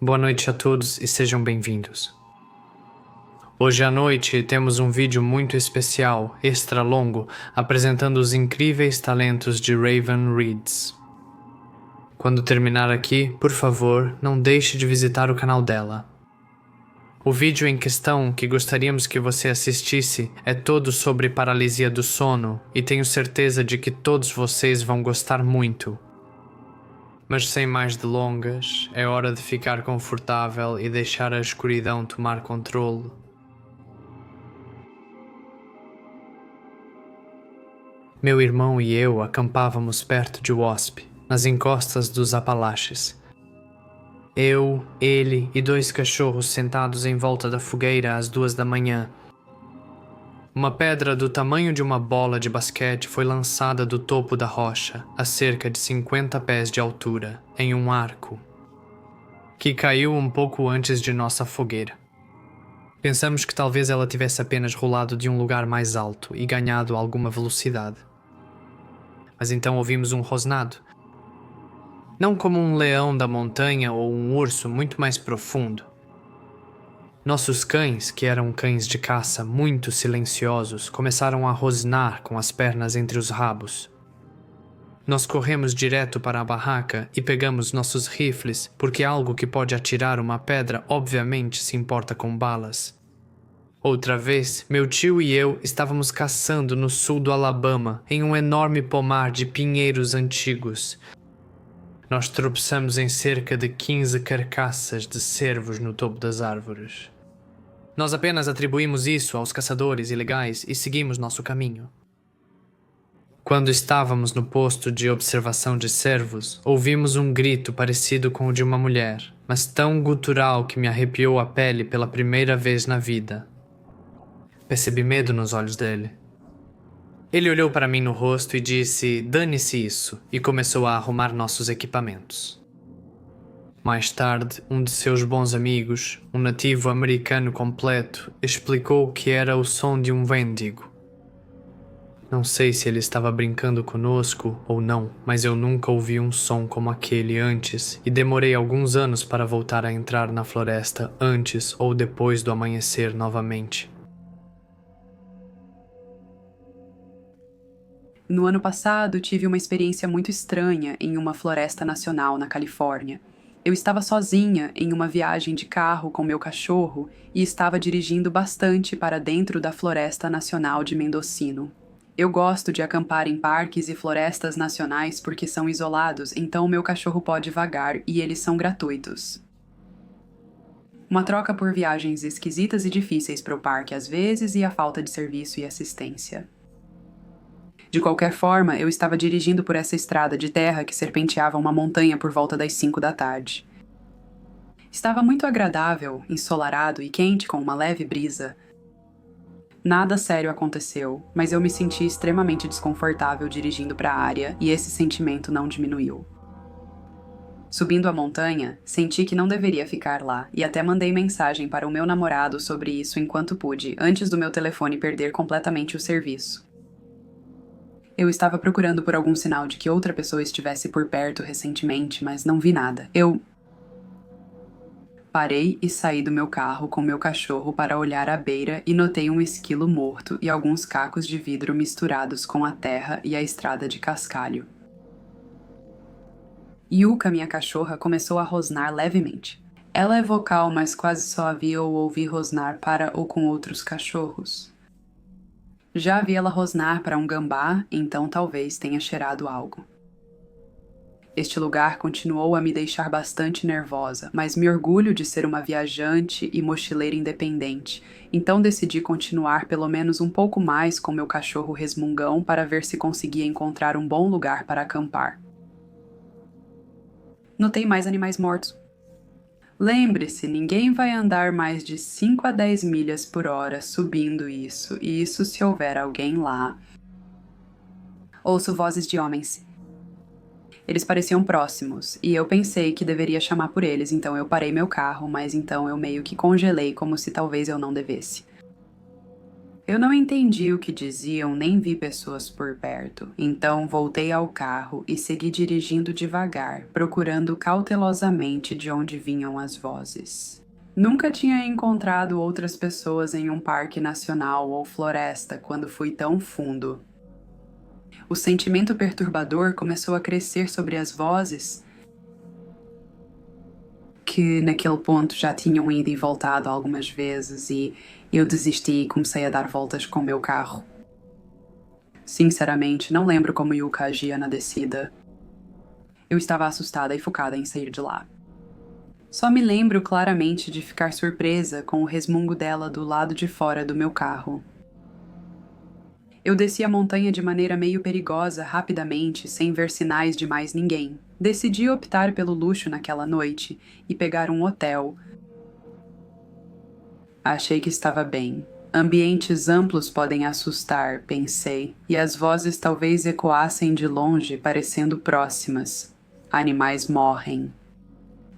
Boa noite a todos e sejam bem-vindos. Hoje à noite temos um vídeo muito especial, extra longo, apresentando os incríveis talentos de Raven Reads. Quando terminar aqui, por favor, não deixe de visitar o canal dela. O vídeo em questão que gostaríamos que você assistisse é todo sobre paralisia do sono e tenho certeza de que todos vocês vão gostar muito. Mas sem mais delongas, é hora de ficar confortável e deixar a escuridão tomar controle. Meu irmão e eu acampávamos perto de Wasp, nas encostas dos Apalaches. Eu, ele e 2 cachorros sentados em volta da fogueira às 2 da manhã. Uma pedra do tamanho de uma bola de basquete foi lançada do topo da rocha, a cerca de 50 pés de altura, em um arco, que caiu um pouco antes de nossa fogueira. Pensamos que talvez ela tivesse apenas rolado de um lugar mais alto e ganhado alguma velocidade. Mas então ouvimos um rosnado. Não como um leão da montanha ou um urso muito mais profundo. Nossos cães, que eram cães de caça muito silenciosos, começaram a rosnar com as pernas entre os rabos. Nós corremos direto para a barraca e pegamos nossos rifles, porque algo que pode atirar uma pedra obviamente se importa com balas. Outra vez, meu tio e eu estávamos caçando no sul do Alabama, em um enorme pomar de pinheiros antigos. Nós tropeçamos em cerca de 15 carcaças de cervos no topo das árvores. Nós apenas atribuímos isso aos caçadores ilegais e seguimos nosso caminho. Quando estávamos no posto de observação de cervos, ouvimos um grito parecido com o de uma mulher, mas tão gutural que me arrepiou a pele pela primeira vez na vida. Percebi medo nos olhos dele. Ele olhou para mim no rosto e disse, dane-se isso, e começou a arrumar nossos equipamentos. Mais tarde, um de seus bons amigos, um nativo americano completo, explicou que era o som de um Wendigo. Não sei se ele estava brincando conosco ou não, mas eu nunca ouvi um som como aquele antes e demorei alguns anos para voltar a entrar na floresta antes ou depois do amanhecer novamente. No ano passado, tive uma experiência muito estranha em uma floresta nacional na Califórnia. Eu estava sozinha em uma viagem de carro com meu cachorro e estava dirigindo bastante para dentro da Floresta Nacional de Mendocino. Eu gosto de acampar em parques e florestas nacionais porque são isolados, então meu cachorro pode vagar e eles são gratuitos. Uma troca por viagens esquisitas e difíceis para o parque às vezes e a falta de serviço e assistência. De qualquer forma, eu estava dirigindo por essa estrada de terra que serpenteava uma montanha por volta das 5 da tarde. Estava muito agradável, ensolarado e quente com uma leve brisa. Nada sério aconteceu, mas eu me senti extremamente desconfortável dirigindo para a área e esse sentimento não diminuiu. Subindo a montanha, senti que não deveria ficar lá e até mandei mensagem para o meu namorado sobre isso enquanto pude, antes do meu telefone perder completamente o serviço. Eu estava procurando por algum sinal de que outra pessoa estivesse por perto recentemente, mas não vi nada. Eu parei e saí do meu carro com meu cachorro para olhar à beira e notei um esquilo morto e alguns cacos de vidro misturados com a terra e a estrada de cascalho. Yuka, minha cachorra, começou a rosnar levemente. Ela é vocal, mas quase só a vi ou ouvi rosnar para ou com outros cachorros. Já vi ela rosnar para um gambá, então talvez tenha cheirado algo. Este lugar continuou a me deixar bastante nervosa, mas me orgulho de ser uma viajante e mochileira independente, então decidi continuar pelo menos um pouco mais com meu cachorro resmungão para ver se conseguia encontrar um bom lugar para acampar. Notei mais animais mortos. Lembre-se, ninguém vai andar mais de 5 a 10 milhas por hora subindo isso, e isso se houver alguém lá. Ouço vozes de homens. Eles pareciam próximos, e eu pensei que deveria chamar por eles, então eu parei meu carro, mas então eu meio que congelei como se talvez eu não devesse. Eu não entendi o que diziam nem vi pessoas por perto, então voltei ao carro e segui dirigindo devagar, procurando cautelosamente de onde vinham as vozes. Nunca tinha encontrado outras pessoas em um parque nacional ou floresta quando fui tão fundo. O sentimento perturbador começou a crescer sobre as vozes, que naquele ponto já tinham ido e voltado algumas vezes, e eu desisti e comecei a dar voltas com o meu carro. Sinceramente, não lembro como Yuka agia na descida. Eu estava assustada e focada em sair de lá. Só me lembro claramente de ficar surpresa com o resmungo dela do lado de fora do meu carro. Eu desci a montanha de maneira meio perigosa rapidamente, sem ver sinais de mais ninguém. Decidi optar pelo luxo naquela noite e pegar um hotel. Achei que estava bem. Ambientes amplos podem assustar, pensei, e as vozes talvez ecoassem de longe, parecendo próximas. Animais morrem.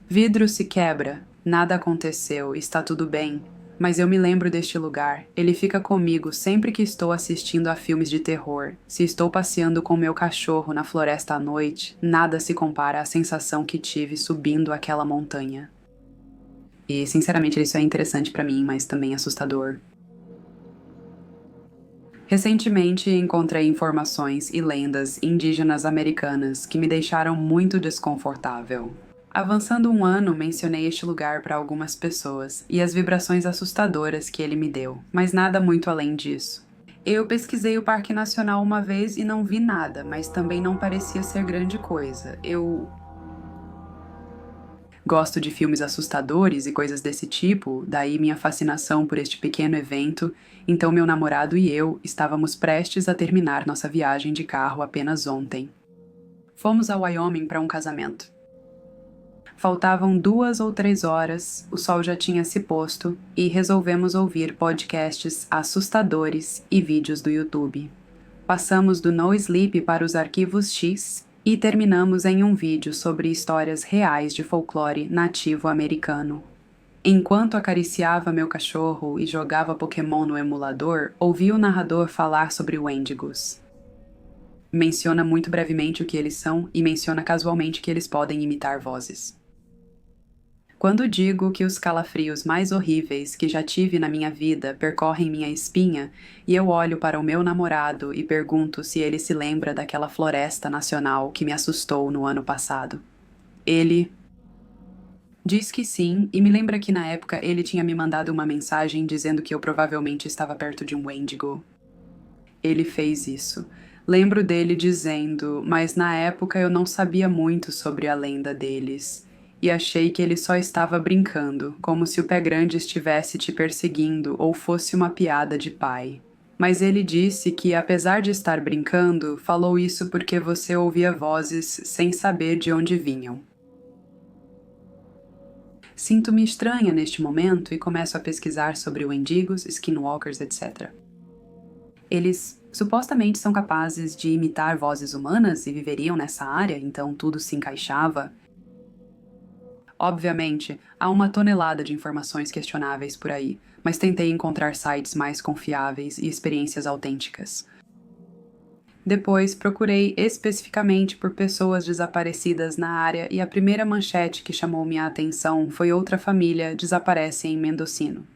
Vidro se quebra. Nada aconteceu, está tudo bem. Mas eu me lembro deste lugar. Ele fica comigo sempre que estou assistindo a filmes de terror. Se estou passeando com meu cachorro na floresta à noite, nada se compara à sensação que tive subindo aquela montanha. E, sinceramente, isso é interessante pra mim, mas também assustador. Recentemente encontrei informações e lendas indígenas americanas que me deixaram muito desconfortável. Avançando um ano, mencionei este lugar para algumas pessoas e as vibrações assustadoras que ele me deu, mas nada muito além disso. Eu pesquisei o Parque Nacional uma vez e não vi nada, mas também não parecia ser grande coisa. Eu gosto de filmes assustadores e coisas desse tipo, daí minha fascinação por este pequeno evento, então meu namorado e eu estávamos prestes a terminar nossa viagem de carro apenas ontem. Fomos a Wyoming para um casamento. Faltavam 2 ou 3 horas, o sol já tinha se posto e resolvemos ouvir podcasts assustadores e vídeos do YouTube. Passamos do No Sleep para os arquivos X e terminamos em um vídeo sobre histórias reais de folclore nativo americano. Enquanto acariciava meu cachorro e jogava Pokémon no emulador, ouvi o narrador falar sobre Wendigos. Menciona muito brevemente o que eles são e menciona casualmente que eles podem imitar vozes. Quando digo que os calafrios mais horríveis que já tive na minha vida percorrem minha espinha, e eu olho para o meu namorado e pergunto se ele se lembra daquela floresta nacional que me assustou no ano passado. Ele diz que sim, e me lembra que na época ele tinha me mandado uma mensagem dizendo que eu provavelmente estava perto de um Wendigo. Ele fez isso. Lembro dele dizendo, mas na época eu não sabia muito sobre a lenda deles. E achei que ele só estava brincando, como se o pé grande estivesse te perseguindo ou fosse uma piada de pai. Mas ele disse que, apesar de estar brincando, falou isso porque você ouvia vozes sem saber de onde vinham. Sinto-me estranha neste momento e começo a pesquisar sobre Wendigos, Skinwalkers, etc. Eles supostamente são capazes de imitar vozes humanas e viveriam nessa área, então tudo se encaixava. Obviamente, há uma tonelada de informações questionáveis por aí, mas tentei encontrar sites mais confiáveis e experiências autênticas. Depois, procurei especificamente por pessoas desaparecidas na área e a primeira manchete que chamou minha atenção foi outra família desaparece em Mendocino.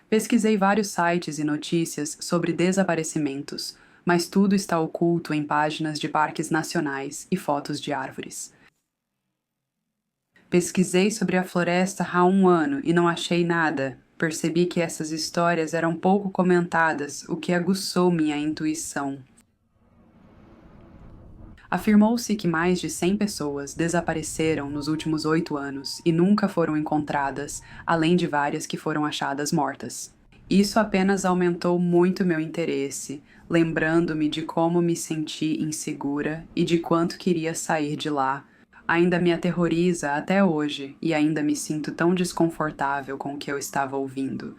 Pesquisei vários sites e notícias sobre desaparecimentos, mas tudo está oculto em páginas de parques nacionais e fotos de árvores. Pesquisei sobre a floresta há um ano e não achei nada. Percebi que essas histórias eram pouco comentadas, o que aguçou minha intuição. Afirmou-se que mais de 100 pessoas desapareceram nos últimos 8 anos e nunca foram encontradas, além de várias que foram achadas mortas. Isso apenas aumentou muito meu interesse, lembrando-me de como me senti insegura e de quanto queria sair de lá. Ainda me aterroriza até hoje e ainda me sinto tão desconfortável com o que eu estava ouvindo.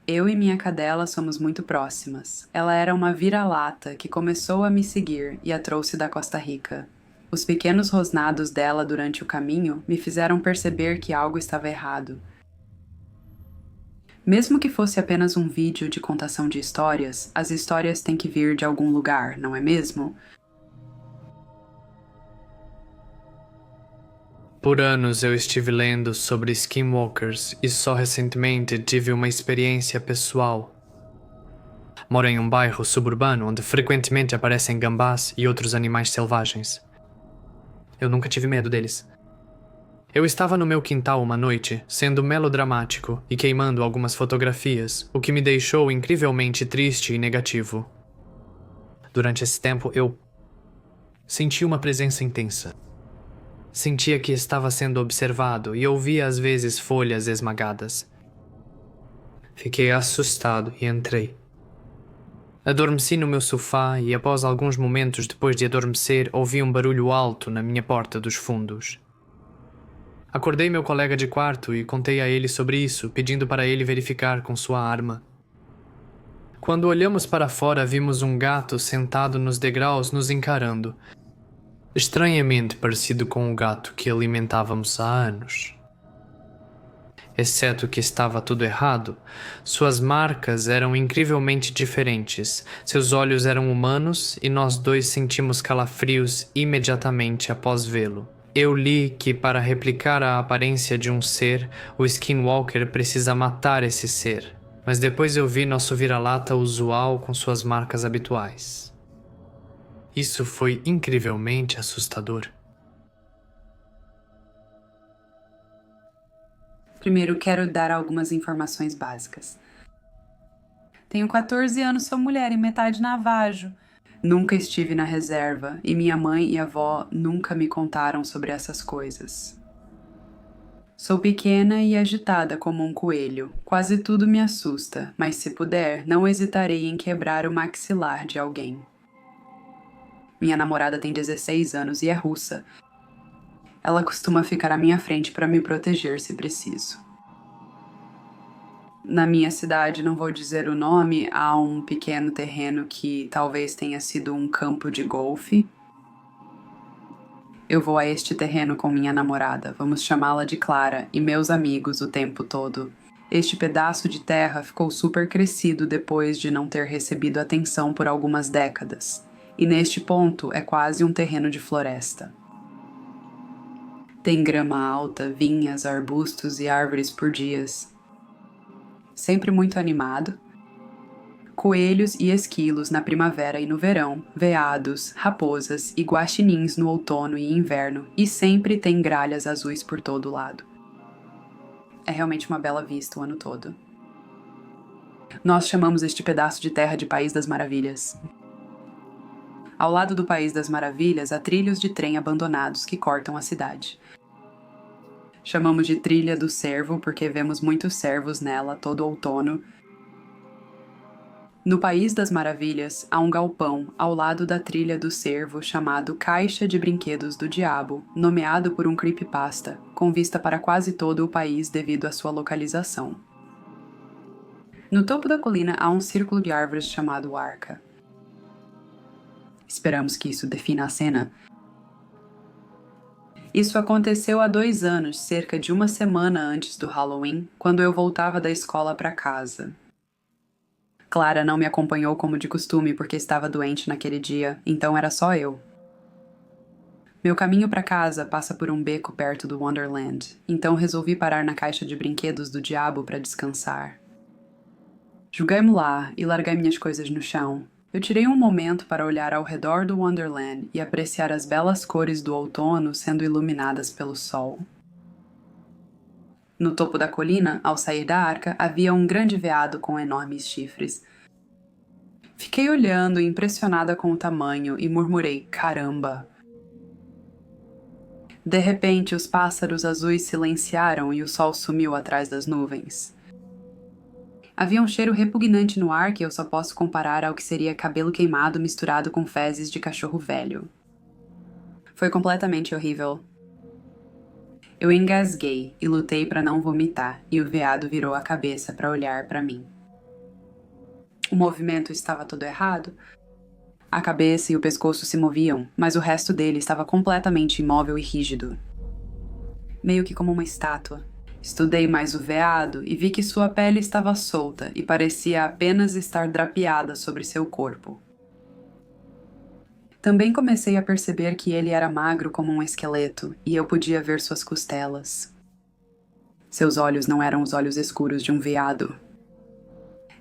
Eu e minha cadela somos muito próximas. Ela era uma vira-lata que começou a me seguir e a trouxe da Costa Rica. Os pequenos rosnados dela durante o caminho me fizeram perceber que algo estava errado. Mesmo que fosse apenas um vídeo de contação de histórias, as histórias têm que vir de algum lugar, não é mesmo? Por anos eu estive lendo sobre skinwalkers e só recentemente tive uma experiência pessoal. Moro em um bairro suburbano onde frequentemente aparecem gambás e outros animais selvagens. Eu nunca tive medo deles. Eu estava no meu quintal uma noite, sendo melodramático e queimando algumas fotografias, o que me deixou incrivelmente triste e negativo. Durante esse tempo eu senti uma presença intensa. Sentia que estava sendo observado e ouvia às vezes folhas esmagadas. Fiquei assustado e entrei. Adormeci no meu sofá e após alguns momentos depois de adormecer ouvi um barulho alto na minha porta dos fundos. Acordei meu colega de quarto e contei a ele sobre isso, pedindo para ele verificar com sua arma. Quando olhamos para fora, vimos um gato sentado nos degraus nos encarando, estranhamente parecido com o gato que alimentávamos há anos. Exceto que estava tudo errado, suas marcas eram incrivelmente diferentes, seus olhos eram humanos e nós dois sentimos calafrios imediatamente após vê-lo. Eu li que para replicar a aparência de um ser, o Skinwalker precisa matar esse ser, mas depois eu vi nosso vira-lata usual com suas marcas habituais. Isso foi incrivelmente assustador. Primeiro, quero dar algumas informações básicas. Tenho 14 anos, sou mulher e metade navajo. Nunca estive na reserva e minha mãe e avó nunca me contaram sobre essas coisas. Sou pequena e agitada como um coelho. Quase tudo me assusta, mas se puder, não hesitarei em quebrar o maxilar de alguém. Minha namorada tem 16 anos e é russa. Ela costuma ficar à minha frente para me proteger se preciso. Na minha cidade, não vou dizer o nome, há um pequeno terreno que talvez tenha sido um campo de golfe. Eu vou a este terreno com minha namorada, vamos chamá-la de Clara, e meus amigos o tempo todo. Este pedaço de terra ficou super crescido depois de não ter recebido atenção por algumas décadas. E neste ponto é quase um terreno de floresta. Tem grama alta, vinhas, arbustos e árvores por dias. Sempre muito animado. Coelhos e esquilos na primavera e no verão, veados, raposas e guaxinins no outono e inverno, e sempre tem gralhas azuis por todo lado. É realmente uma bela vista o ano todo. Nós chamamos este pedaço de terra de País das Maravilhas. Ao lado do País das Maravilhas, há trilhos de trem abandonados que cortam a cidade. Chamamos de Trilha do Cervo porque vemos muitos cervos nela todo outono. No País das Maravilhas, há um galpão ao lado da Trilha do Cervo chamado Caixa de Brinquedos do Diabo, nomeado por um creepypasta, com vista para quase todo o país devido à sua localização. No topo da colina há um círculo de árvores chamado Arca. Esperamos que isso defina a cena. Isso aconteceu há 2 anos, cerca de uma semana antes do Halloween, quando eu voltava da escola para casa. Clara não me acompanhou como de costume porque estava doente naquele dia, então era só eu. Meu caminho para casa passa por um beco perto do Wonderland, então resolvi parar na caixa de brinquedos do diabo para descansar. Joguei-me lá e larguei minhas coisas no chão. Eu tirei um momento para olhar ao redor do Wonderland e apreciar as belas cores do outono sendo iluminadas pelo sol. No topo da colina, ao sair da arca, havia um grande veado com enormes chifres. Fiquei olhando, impressionada com o tamanho, e murmurei, caramba! De repente, os pássaros azuis silenciaram e o sol sumiu atrás das nuvens. Havia um cheiro repugnante no ar que eu só posso comparar ao que seria cabelo queimado misturado com fezes de cachorro velho. Foi completamente horrível. Eu engasguei e lutei para não vomitar, e o veado virou a cabeça para olhar para mim. O movimento estava todo errado. A cabeça e o pescoço se moviam, mas o resto dele estava completamente imóvel e rígido. Meio que como uma estátua. Estudei mais o veado e vi que sua pele estava solta e parecia apenas estar drapeada sobre seu corpo. Também comecei a perceber que ele era magro como um esqueleto e eu podia ver suas costelas. Seus olhos não eram os olhos escuros de um veado.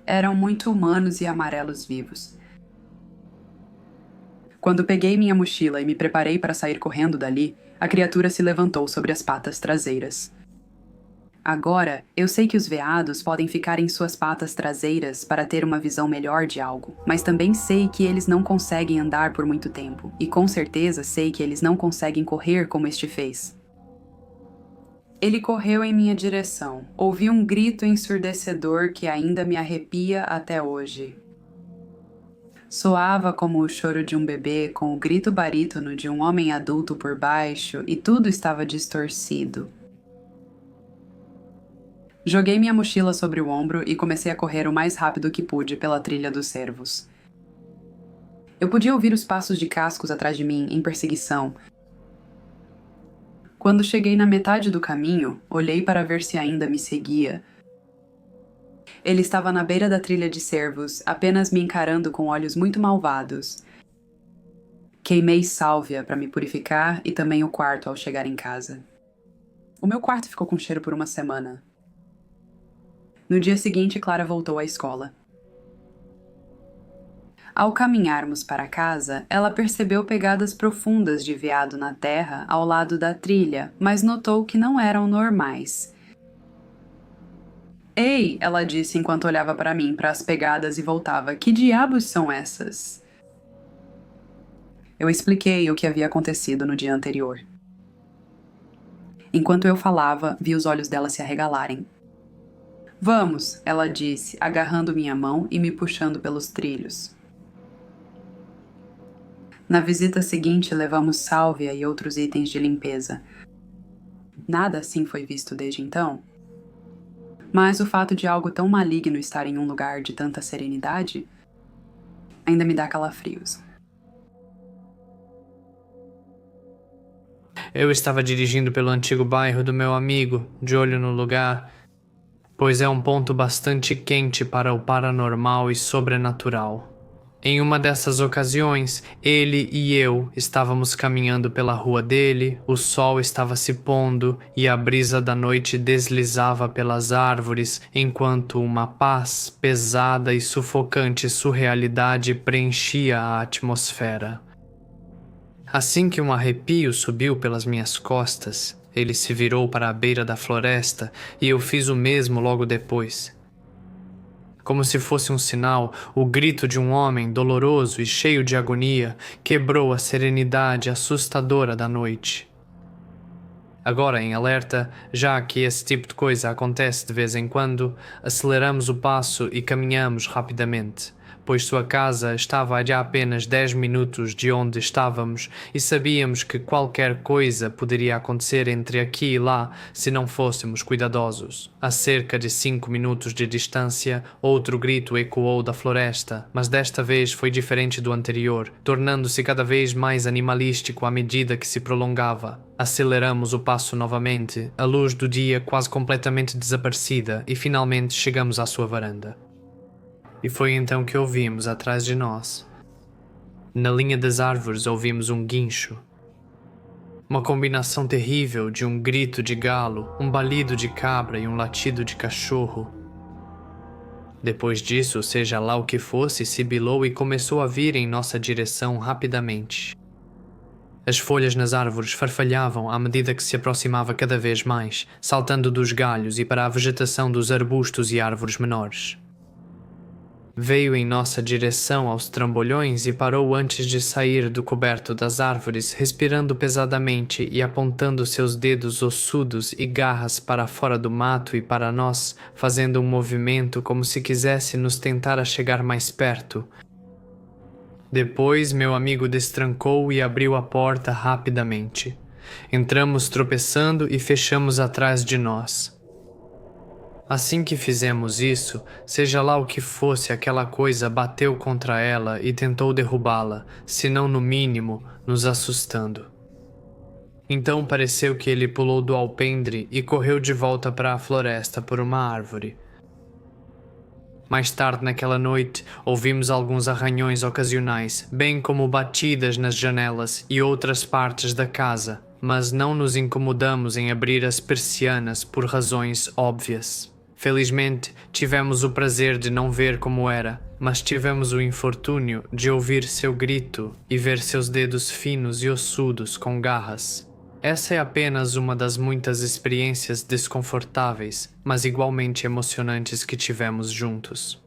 Eram muito humanos e amarelos vivos. Quando peguei minha mochila e me preparei para sair correndo dali, a criatura se levantou sobre as patas traseiras. Agora, eu sei que os veados podem ficar em suas patas traseiras para ter uma visão melhor de algo, mas também sei que eles não conseguem andar por muito tempo, e com certeza sei que eles não conseguem correr como este fez. Ele correu em minha direção. Ouvi um grito ensurdecedor que ainda me arrepia até hoje. Soava como o choro de um bebê com o grito barítono de um homem adulto por baixo e tudo estava distorcido. Joguei minha mochila sobre o ombro e comecei a correr o mais rápido que pude pela trilha dos cervos. Eu podia ouvir os passos de cascos atrás de mim em perseguição. Quando cheguei na metade do caminho, olhei para ver se ainda me seguia. Ele estava na beira da trilha de cervos, apenas me encarando com olhos muito malvados. Queimei sálvia para me purificar e também o quarto ao chegar em casa. O meu quarto ficou com cheiro por uma semana. No dia seguinte, Clara voltou à escola. Ao caminharmos para casa, ela percebeu pegadas profundas de veado na terra ao lado da trilha, mas notou que não eram normais. Ei, ela disse enquanto olhava para mim, para as pegadas e voltava. Que diabos são essas? Eu expliquei o que havia acontecido no dia anterior. Enquanto eu falava, vi os olhos dela se arregalarem. Vamos, ela disse, agarrando minha mão e me puxando pelos trilhos. Na visita seguinte, levamos sálvia e outros itens de limpeza. Nada assim foi visto desde então. Mas o fato de algo tão maligno estar em um lugar de tanta serenidade ainda me dá calafrios. Eu estava dirigindo pelo antigo bairro do meu amigo, de olho no lugar, pois é um ponto bastante quente para o paranormal e sobrenatural. Em uma dessas ocasiões, ele e eu estávamos caminhando pela rua dele, o sol estava se pondo e a brisa da noite deslizava pelas árvores, enquanto uma paz pesada e sufocante surrealidade preenchia a atmosfera. Assim que um arrepio subiu pelas minhas costas, ele se virou para a beira da floresta e eu fiz o mesmo logo depois. Como se fosse um sinal, o grito de um homem doloroso e cheio de agonia quebrou a serenidade assustadora da noite. Agora em alerta, já que esse tipo de coisa acontece de vez em quando, aceleramos o passo e caminhamos rapidamente, pois sua casa estava a apenas 10 minutos de onde estávamos e sabíamos que qualquer coisa poderia acontecer entre aqui e lá se não fôssemos cuidadosos. A cerca de 5 minutos de distância, outro grito ecoou da floresta, mas desta vez foi diferente do anterior, tornando-se cada vez mais animalístico à medida que se prolongava. Aceleramos o passo novamente, a luz do dia quase completamente desaparecida, e finalmente chegamos à sua varanda. E foi então que ouvimos atrás de nós. Na linha das árvores ouvimos um guincho. Uma combinação terrível de um grito de galo, um balido de cabra e um latido de cachorro. Depois disso, seja lá o que fosse, sibilou e começou a vir em nossa direção rapidamente. As folhas nas árvores farfalhavam à medida que se aproximava cada vez mais, saltando dos galhos e para a vegetação dos arbustos e árvores menores. Veio em nossa direção aos trambolhões e parou antes de sair do coberto das árvores, respirando pesadamente e apontando seus dedos ossudos e garras para fora do mato e para nós, fazendo um movimento como se quisesse nos tentar a chegar mais perto. Depois, meu amigo destrancou e abriu a porta rapidamente. Entramos tropeçando e fechamos atrás de nós. Assim que fizemos isso, seja lá o que fosse, aquela coisa bateu contra ela e tentou derrubá-la, se não no mínimo, nos assustando. Então pareceu que ele pulou do alpendre e correu de volta para a floresta por uma árvore. Mais tarde naquela noite, ouvimos alguns arranhões ocasionais, bem como batidas nas janelas e outras partes da casa, mas não nos incomodamos em abrir as persianas por razões óbvias. Felizmente, tivemos o prazer de não ver como era, mas tivemos o infortúnio de ouvir seu grito e ver seus dedos finos e ossudos com garras. Essa é apenas uma das muitas experiências desconfortáveis, mas igualmente emocionantes que tivemos juntos.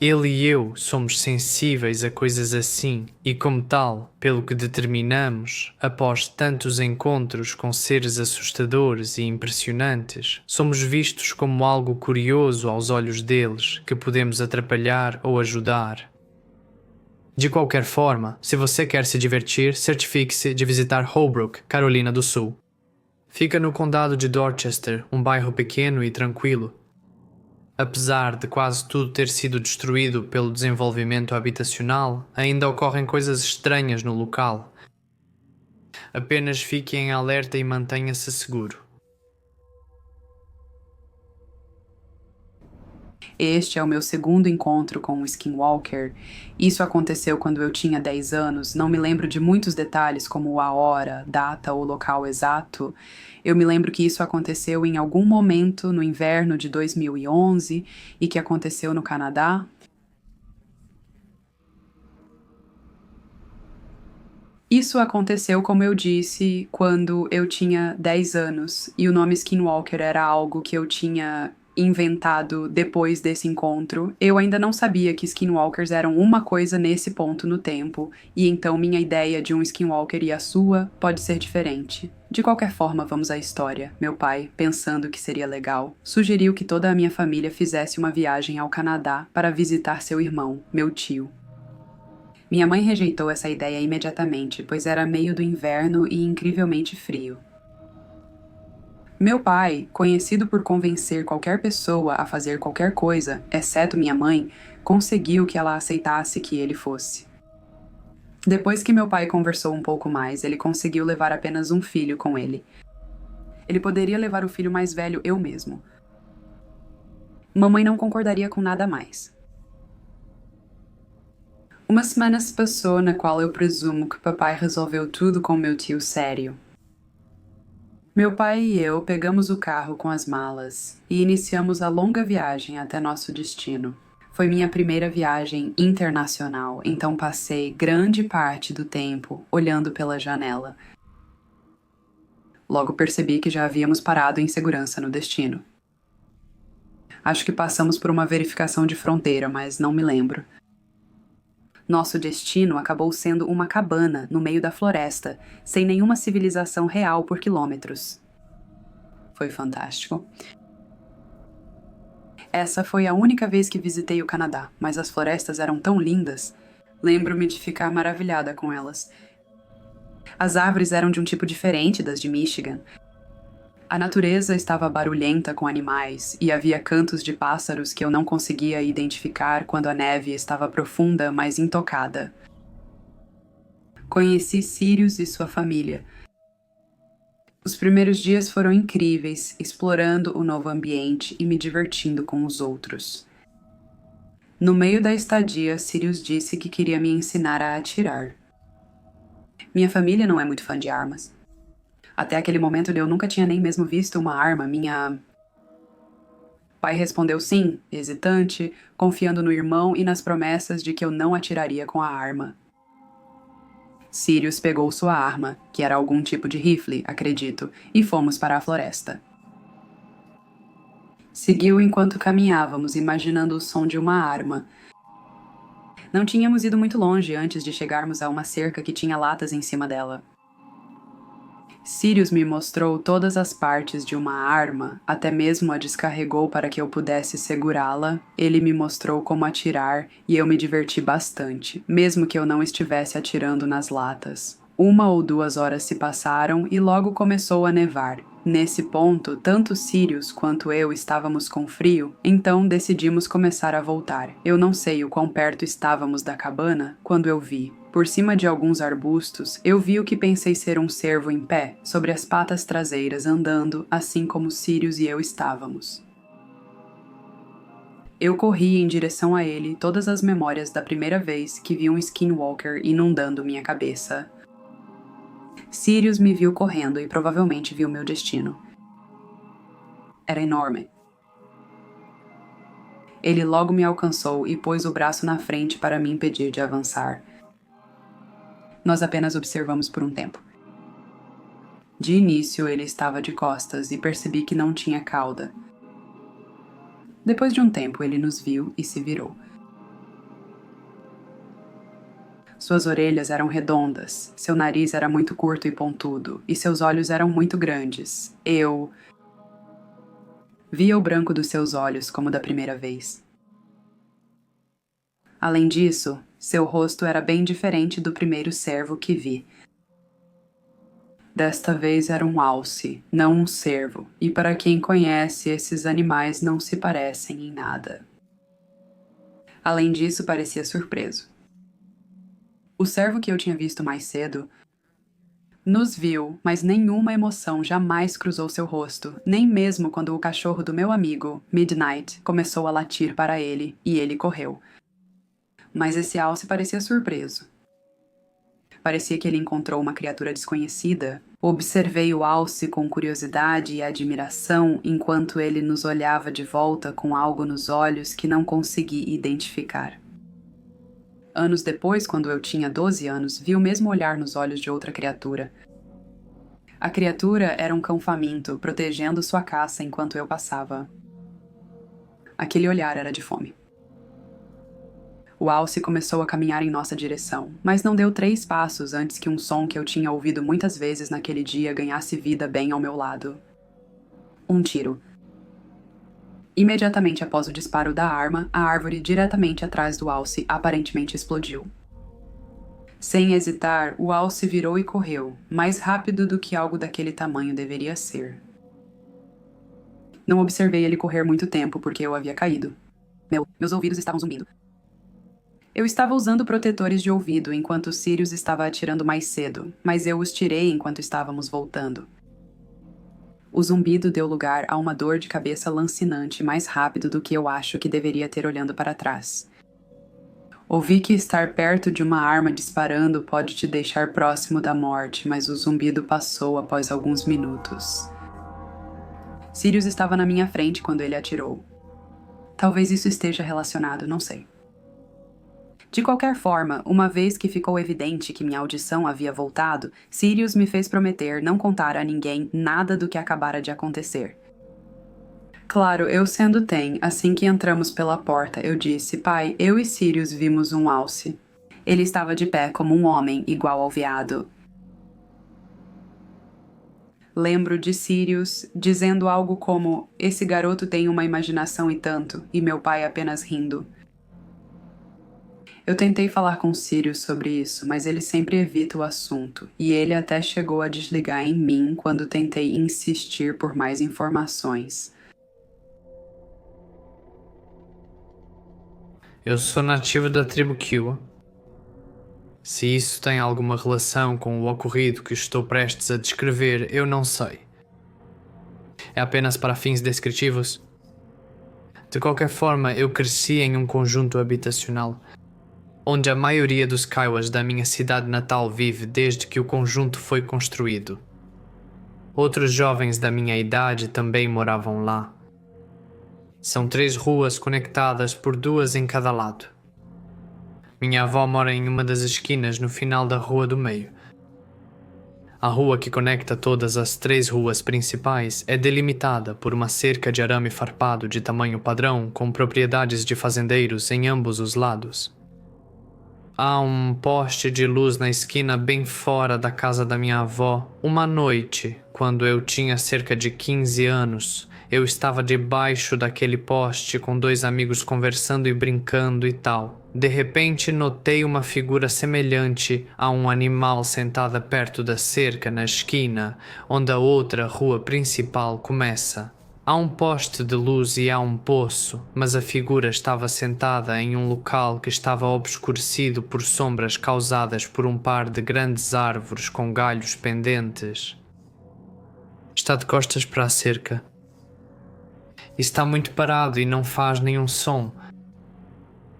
Ele e eu somos sensíveis a coisas assim e, como tal, pelo que determinamos, após tantos encontros com seres assustadores e impressionantes, somos vistos como algo curioso aos olhos deles, que podemos atrapalhar ou ajudar. De qualquer forma, se você quer se divertir, certifique-se de visitar Holbrook, Carolina do Sul. Fica no condado de Dorchester, um bairro pequeno e tranquilo. Apesar de quase tudo ter sido destruído pelo desenvolvimento habitacional, ainda ocorrem coisas estranhas no local. Apenas fique em alerta e mantenha-se seguro. Este é o meu segundo encontro com o Skinwalker. Isso aconteceu quando eu tinha 10 anos, não me lembro de muitos detalhes como a hora, data ou local exato. Eu me lembro que isso aconteceu em algum momento no inverno de 2011 e que aconteceu no Canadá. Isso aconteceu, como eu disse, quando eu tinha 10 anos, e o nome Skinwalker era algo que eu tinha inventado depois desse encontro. Eu ainda não sabia que Skinwalkers eram uma coisa nesse ponto no tempo, e então minha ideia de um Skinwalker e a sua pode ser diferente. De qualquer forma, vamos à história. Meu pai, pensando que seria legal, sugeriu que toda a minha família fizesse uma viagem ao Canadá para visitar seu irmão, meu tio. Minha mãe rejeitou essa ideia imediatamente, pois era meio do inverno e incrivelmente frio. Meu pai, conhecido por convencer qualquer pessoa a fazer qualquer coisa, exceto minha mãe, conseguiu que ela aceitasse que ele fosse. Depois que meu pai conversou um pouco mais, ele conseguiu levar apenas um filho com ele. Ele poderia levar o filho mais velho eu mesmo. Mamãe não concordaria com nada mais. Uma semana se passou na qual eu presumo que papai resolveu tudo com meu tio sério. Meu pai e eu pegamos o carro com as malas e iniciamos a longa viagem até nosso destino. Foi minha primeira viagem internacional, então passei grande parte do tempo olhando pela janela. Logo percebi que já havíamos parado em segurança no destino. Acho que passamos por uma verificação de fronteira, mas não me lembro. Nosso destino acabou sendo uma cabana no meio da floresta, sem nenhuma civilização real por quilômetros. Foi fantástico. Essa foi a única vez que visitei o Canadá, mas as florestas eram tão lindas. Lembro-me de ficar maravilhada com elas. As árvores eram de um tipo diferente das de Michigan. A natureza estava barulhenta com animais e havia cantos de pássaros que eu não conseguia identificar quando a neve estava profunda, mas intocada. Conheci Sirius e sua família. Os primeiros dias foram incríveis, explorando o novo ambiente e me divertindo com os outros. No meio da estadia, Sirius disse que queria me ensinar a atirar. Minha família não é muito fã de armas. Até aquele momento eu nunca tinha nem mesmo visto uma arma. Pai respondeu sim, hesitante, confiando no irmão e nas promessas de que eu não atiraria com a arma. Sirius pegou sua arma, que era algum tipo de rifle, acredito, e fomos para a floresta. Seguiu enquanto caminhávamos, imaginando o som de uma arma. Não tínhamos ido muito longe antes de chegarmos a uma cerca que tinha latas em cima dela. Sirius me mostrou todas as partes de uma arma, até mesmo a descarregou para que eu pudesse segurá-la. Ele me mostrou como atirar e eu me diverti bastante, mesmo que eu não estivesse atirando nas latas. 1 ou 2 horas se passaram e logo começou a nevar. Nesse ponto, tanto Sirius quanto eu estávamos com frio, então decidimos começar a voltar. Eu não sei o quão perto estávamos da cabana quando eu vi, Por cima de alguns arbustos, eu vi o que pensei ser um cervo em pé, sobre as patas traseiras, andando, assim como Sirius e eu estávamos. Eu corri em direção a ele, todas as memórias da primeira vez que vi um skinwalker inundando minha cabeça. Sirius me viu correndo e provavelmente viu meu destino. Era enorme. Ele logo me alcançou e pôs o braço na frente para me impedir de avançar. Nós apenas observamos por um tempo. De início, ele estava de costas e percebi que não tinha cauda. Depois de um tempo, ele nos viu e se virou. Suas orelhas eram redondas, seu nariz era muito curto e pontudo, e seus olhos eram muito grandes. Eu via o branco dos seus olhos como da primeira vez. Além disso, seu rosto era bem diferente do primeiro cervo que vi. Desta vez era um alce, não um cervo, e para quem conhece, esses animais não se parecem em nada. Além disso, parecia surpreso. O cervo que eu tinha visto mais cedo nos viu, mas nenhuma emoção jamais cruzou seu rosto, nem mesmo quando o cachorro do meu amigo, Midnight, começou a latir para ele e ele correu. Mas esse alce parecia surpreso. Parecia que ele encontrou uma criatura desconhecida. Observei o alce com curiosidade e admiração enquanto ele nos olhava de volta com algo nos olhos que não consegui identificar. Anos depois, quando eu tinha 12 anos, vi o mesmo olhar nos olhos de outra criatura. A criatura era um cão faminto, protegendo sua caça enquanto eu passava. Aquele olhar era de fome. O alce começou a caminhar em nossa direção, mas não deu 3 passos antes que um som que eu tinha ouvido muitas vezes naquele dia ganhasse vida bem ao meu lado. Um tiro. Imediatamente após o disparo da arma, a árvore diretamente atrás do alce aparentemente explodiu. Sem hesitar, o alce virou e correu, mais rápido do que algo daquele tamanho deveria ser. Não observei ele correr muito tempo porque eu havia caído. Meus ouvidos estavam zumbindo. Eu estava usando protetores de ouvido enquanto Sirius estava atirando mais cedo, mas eu os tirei enquanto estávamos voltando. O zumbido deu lugar a uma dor de cabeça lancinante mais rápido do que eu acho que deveria ter olhando para trás. Ouvi que estar perto de uma arma disparando pode te deixar próximo da morte, mas o zumbido passou após alguns minutos. Sirius estava na minha frente quando ele atirou. Talvez isso esteja relacionado, não sei. De qualquer forma, uma vez que ficou evidente que minha audição havia voltado, Sirius me fez prometer não contar a ninguém nada do que acabara de acontecer. Claro, eu sendo Tem, assim que entramos pela porta, eu disse, pai, eu e Sirius vimos um alce. Ele estava de pé como um homem, igual ao veado. Lembro de Sirius dizendo algo como, esse garoto tem uma imaginação e tanto, e meu pai apenas rindo. Eu tentei falar com Sirius sobre isso, mas ele sempre evita o assunto, e ele até chegou a desligar em mim quando tentei insistir por mais informações. Eu sou nativo da tribo Kiowa. Se isso tem alguma relação com o ocorrido que estou prestes a descrever, eu não sei. É apenas para fins descritivos. De qualquer forma, eu cresci em um conjunto habitacional, onde a maioria dos Kiowas da minha cidade natal vive desde que o conjunto foi construído. Outros jovens da minha idade também moravam lá. São 3 ruas conectadas por 2 em cada lado. Minha avó mora em uma das esquinas no final da rua do meio. A rua que conecta todas as 3 ruas principais é delimitada por uma cerca de arame farpado de tamanho padrão com propriedades de fazendeiros em ambos os lados. Há um poste de luz na esquina bem fora da casa da minha avó. Uma noite, quando eu tinha cerca de 15 anos, eu estava debaixo daquele poste com 2 amigos conversando e brincando e tal. De repente, notei uma figura semelhante a um animal sentada perto da cerca na esquina, onde a outra rua principal começa. Há um poste de luz e há um poço, mas a figura estava sentada em um local que estava obscurecido por sombras causadas por um par de grandes árvores com galhos pendentes. Está de costas para a cerca. Está muito parado e não faz nenhum som.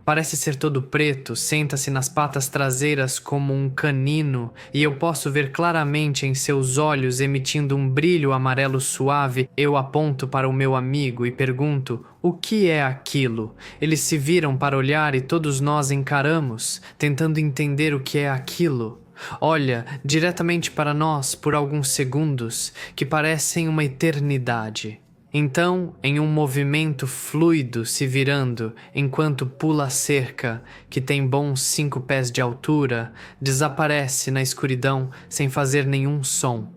Parece ser todo preto, senta-se nas patas traseiras como um canino, e eu posso ver claramente em seus olhos emitindo um brilho amarelo suave. Eu aponto para o meu amigo e pergunto: o que é aquilo? Eles se viram para olhar e todos nós encaramos, tentando entender o que é aquilo. Olha diretamente para nós por alguns segundos, que parecem uma eternidade. Então, em um movimento fluido se virando, enquanto pula a cerca, que tem bons 5 pés de altura, desaparece na escuridão sem fazer nenhum som.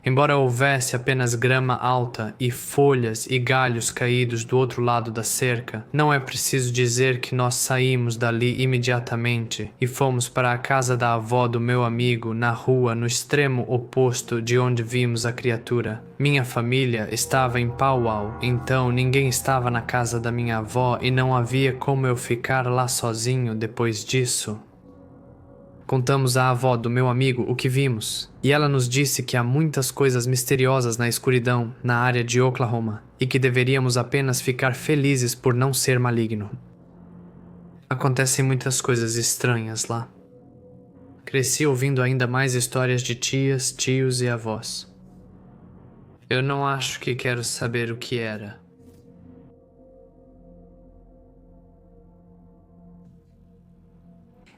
Embora houvesse apenas grama alta e folhas e galhos caídos do outro lado da cerca, não é preciso dizer que nós saímos dali imediatamente e fomos para a casa da avó do meu amigo na rua no extremo oposto de onde vimos a criatura. Minha família estava em Powwow, então ninguém estava na casa da minha avó e não havia como eu ficar lá sozinho depois disso. Contamos à avó do meu amigo o que vimos, e ela nos disse que há muitas coisas misteriosas na escuridão na área de Oklahoma e que deveríamos apenas ficar felizes por não ser maligno. Acontecem muitas coisas estranhas lá. Cresci ouvindo ainda mais histórias de tias, tios e avós. Eu não acho que quero saber o que era.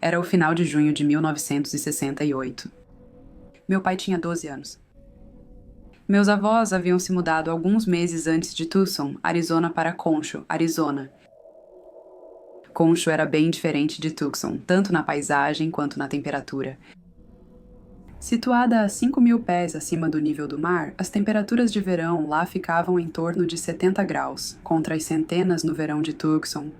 Era o final de junho de 1968. Meu pai tinha 12 anos. Meus avós haviam se mudado alguns meses antes de Tucson, Arizona, para Concho, Arizona. Concho era bem diferente de Tucson, tanto na paisagem quanto na temperatura. Situada a 5.000 pés acima do nível do mar, as temperaturas de verão lá ficavam em torno de 70 graus, contra as centenas no verão de Tucson.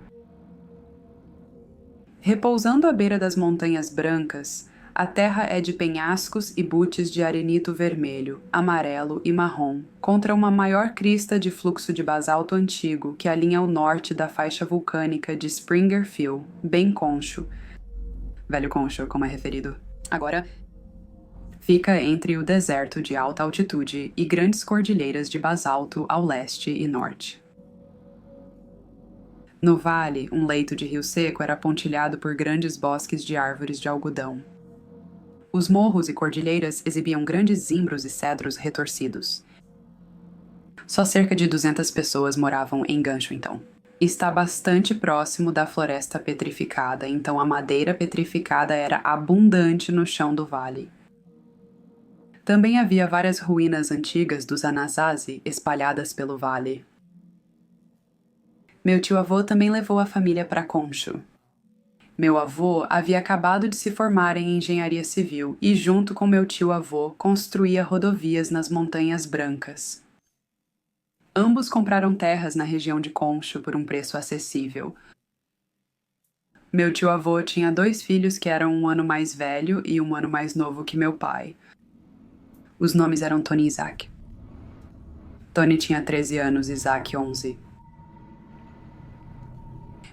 Repousando à beira das Montanhas Brancas, a terra é de penhascos e buttes de arenito vermelho, amarelo e marrom, contra uma maior crista de fluxo de basalto antigo que alinha o norte da faixa vulcânica de Springer Fill, bem Concho. Velho Concho, como é referido. Agora, fica entre o deserto de alta altitude e grandes cordilheiras de basalto ao leste e norte. No vale, um leito de rio seco era pontilhado por grandes bosques de árvores de algodão. Os morros e cordilheiras exibiam grandes zimbros e cedros retorcidos. Só cerca de 200 pessoas moravam em Gancho, então. Está bastante próximo da floresta petrificada, então a madeira petrificada era abundante no chão do vale. Também havia várias ruínas antigas dos Anasazi espalhadas pelo vale. Meu tio-avô também levou a família para Concho. Meu avô havia acabado de se formar em engenharia civil e, junto com meu tio-avô, construía rodovias nas Montanhas Brancas. Ambos compraram terras na região de Concho por um preço acessível. Meu tio-avô tinha 2 filhos que eram 1 ano mais velho e 1 ano mais novo que meu pai. Os nomes eram Tony e Isaac. Tony tinha 13 anos e Isaac 11.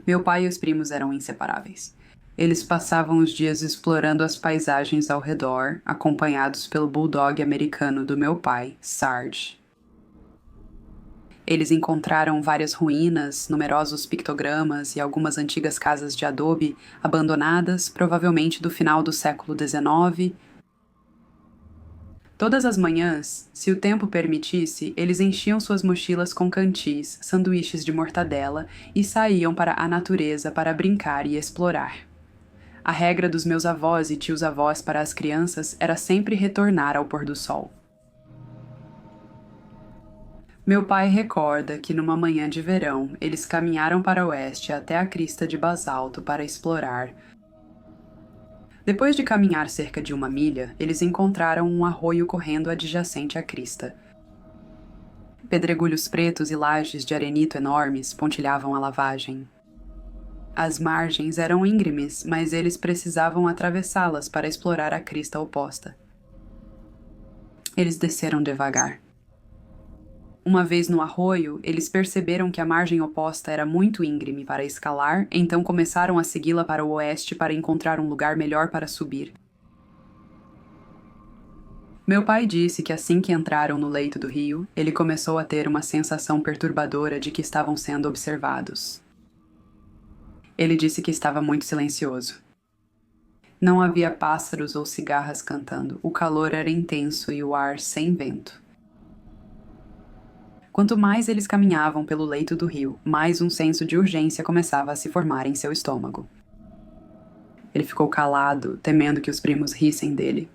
Meu pai e os primos eram inseparáveis. Eles passavam os dias explorando as paisagens ao redor, acompanhados pelo bulldog americano do meu pai, Sarge. Eles encontraram várias ruínas, numerosos pictogramas e algumas antigas casas de adobe abandonadas, provavelmente do final do século XIX. Todas as manhãs, se o tempo permitisse, eles enchiam suas mochilas com cantis, sanduíches de mortadela e saíam para a natureza para brincar e explorar. A regra dos meus avós e tios-avós para as crianças era sempre retornar ao pôr do sol. Meu pai recorda que numa manhã de verão, eles caminharam para o oeste até a crista de basalto para explorar. Depois de caminhar cerca de 1 milha, eles encontraram um arroio correndo adjacente à crista. Pedregulhos pretos e lajes de arenito enormes pontilhavam a lavagem. As margens eram íngremes, mas eles precisavam atravessá-las para explorar a crista oposta. Eles desceram devagar. Uma vez no arroio, eles perceberam que a margem oposta era muito íngreme para escalar, então começaram a segui-la para o oeste para encontrar um lugar melhor para subir. Meu pai disse que assim que entraram no leito do rio, ele começou a ter uma sensação perturbadora de que estavam sendo observados. Ele disse que estava muito silencioso. Não havia pássaros ou cigarras cantando, o calor era intenso e o ar sem vento. Quanto mais eles caminhavam pelo leito do rio, mais um senso de urgência começava a se formar em seu estômago. Ele ficou calado, temendo que os primos rissem dele.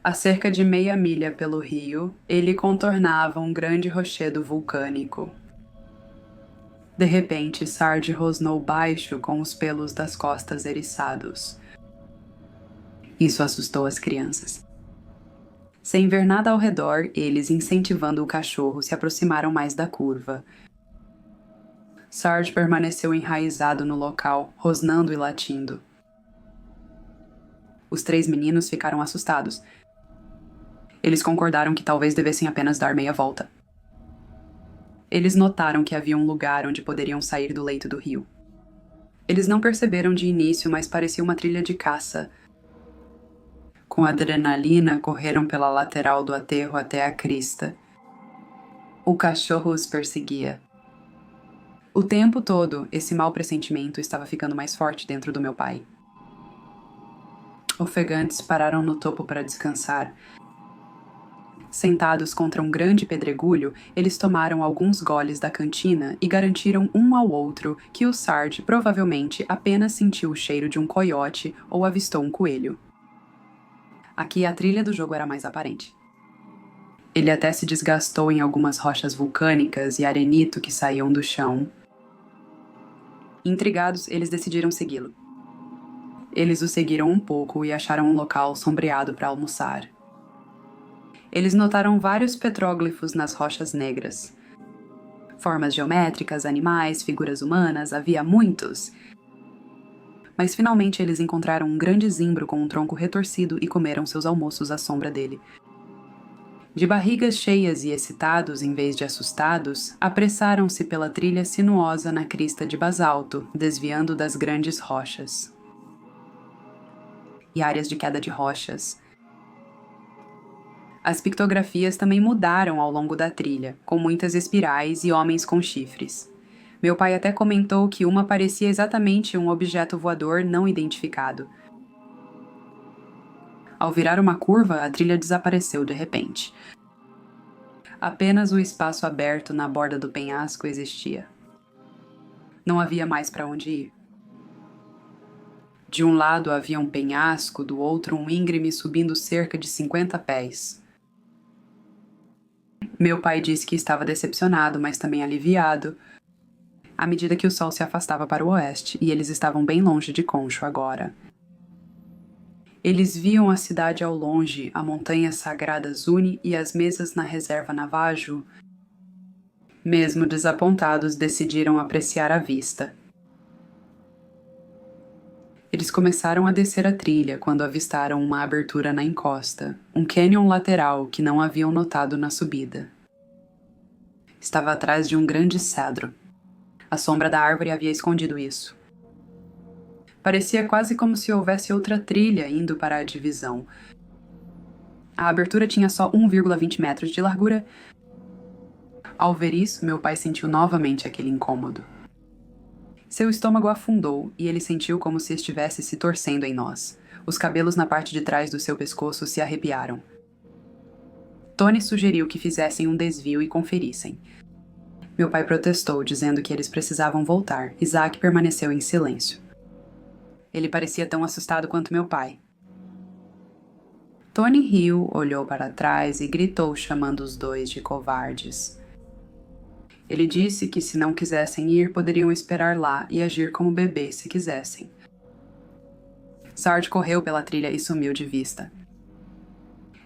A cerca de meia milha pelo rio, ele contornava um grande rochedo vulcânico. De repente, Sarge rosnou baixo com os pelos das costas eriçados. Isso assustou as crianças. Sem ver nada ao redor, eles, incentivando o cachorro, se aproximaram mais da curva. Sarge permaneceu enraizado no local, rosnando e latindo. Os 3 meninos ficaram assustados. Eles concordaram que talvez devessem apenas dar meia volta. Eles notaram que havia um lugar onde poderiam sair do leito do rio. Eles não perceberam de início, mas parecia uma trilha de caça. Com adrenalina, correram pela lateral do aterro até a crista. O cachorro os perseguia. O tempo todo, esse mau pressentimento estava ficando mais forte dentro do meu pai. Ofegantes pararam no topo para descansar. Sentados contra um grande pedregulho, eles tomaram alguns goles da cantina e garantiram um ao outro que o Sarge provavelmente apenas sentiu o cheiro de um coiote ou avistou um coelho. Aqui a trilha do jogo era mais aparente. Ele até se desgastou em algumas rochas vulcânicas e arenito que saíam do chão. Intrigados, eles decidiram segui-lo. Eles o seguiram um pouco e acharam um local sombreado para almoçar. Eles notaram vários petróglifos nas rochas negras. Formas geométricas, animais, figuras humanas, havia muitos. Mas finalmente eles encontraram um grande zimbro com um tronco retorcido e comeram seus almoços à sombra dele. De barrigas cheias e excitados em vez de assustados, apressaram-se pela trilha sinuosa na crista de basalto, desviando das grandes rochas. E áreas de queda de rochas. As pictografias também mudaram ao longo da trilha, com muitas espirais e homens com chifres. Meu pai até comentou que uma parecia exatamente um objeto voador não identificado. Ao virar uma curva, a trilha desapareceu de repente. Apenas o espaço aberto na borda do penhasco existia. Não havia mais para onde ir. De um lado havia um penhasco, do outro um íngreme subindo cerca de 50 pés. Meu pai disse que estava decepcionado, mas também aliviado, à medida que o sol se afastava para o oeste, e eles estavam bem longe de Concho agora. Eles viam a cidade ao longe, a montanha sagrada Zuni e as mesas na reserva Navajo. Mesmo desapontados, decidiram apreciar a vista. Eles começaram a descer a trilha quando avistaram uma abertura na encosta, um cânion lateral que não haviam notado na subida. Estava atrás de um grande cedro. A sombra da árvore havia escondido isso. Parecia quase como se houvesse outra trilha indo para a divisão. A abertura tinha só 1,20 metros de largura. Ao ver isso, meu pai sentiu novamente aquele incômodo. Seu estômago afundou e ele sentiu como se estivesse se torcendo em nós. Os cabelos na parte de trás do seu pescoço se arrepiaram. Tony sugeriu que fizessem um desvio e conferissem. Meu pai protestou, dizendo que eles precisavam voltar. Isaac permaneceu em silêncio. Ele parecia tão assustado quanto meu pai. Tony riu, olhou para trás e gritou, chamando os dois de covardes. Ele disse que se não quisessem ir, poderiam esperar lá e agir como bebês se quisessem. Sarge correu pela trilha e sumiu de vista.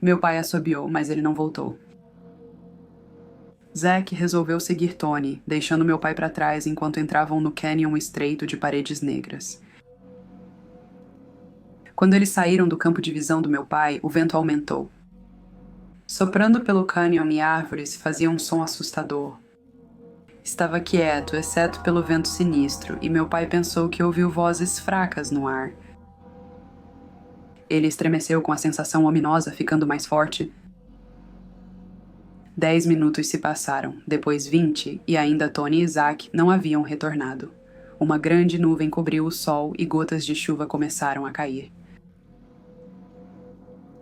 Meu pai assobiou, mas ele não voltou. Zack resolveu seguir Tony, deixando meu pai para trás enquanto entravam no cânion estreito de paredes negras. Quando eles saíram do campo de visão do meu pai, o vento aumentou. Soprando pelo cânion e árvores fazia um som assustador. Estava quieto, exceto pelo vento sinistro, e meu pai pensou que ouviu vozes fracas no ar. Ele estremeceu com a sensação ominosa ficando mais forte. 10 minutos se passaram, depois 20, e ainda Tony e Isaac não haviam retornado. Uma grande nuvem cobriu o sol e gotas de chuva começaram a cair.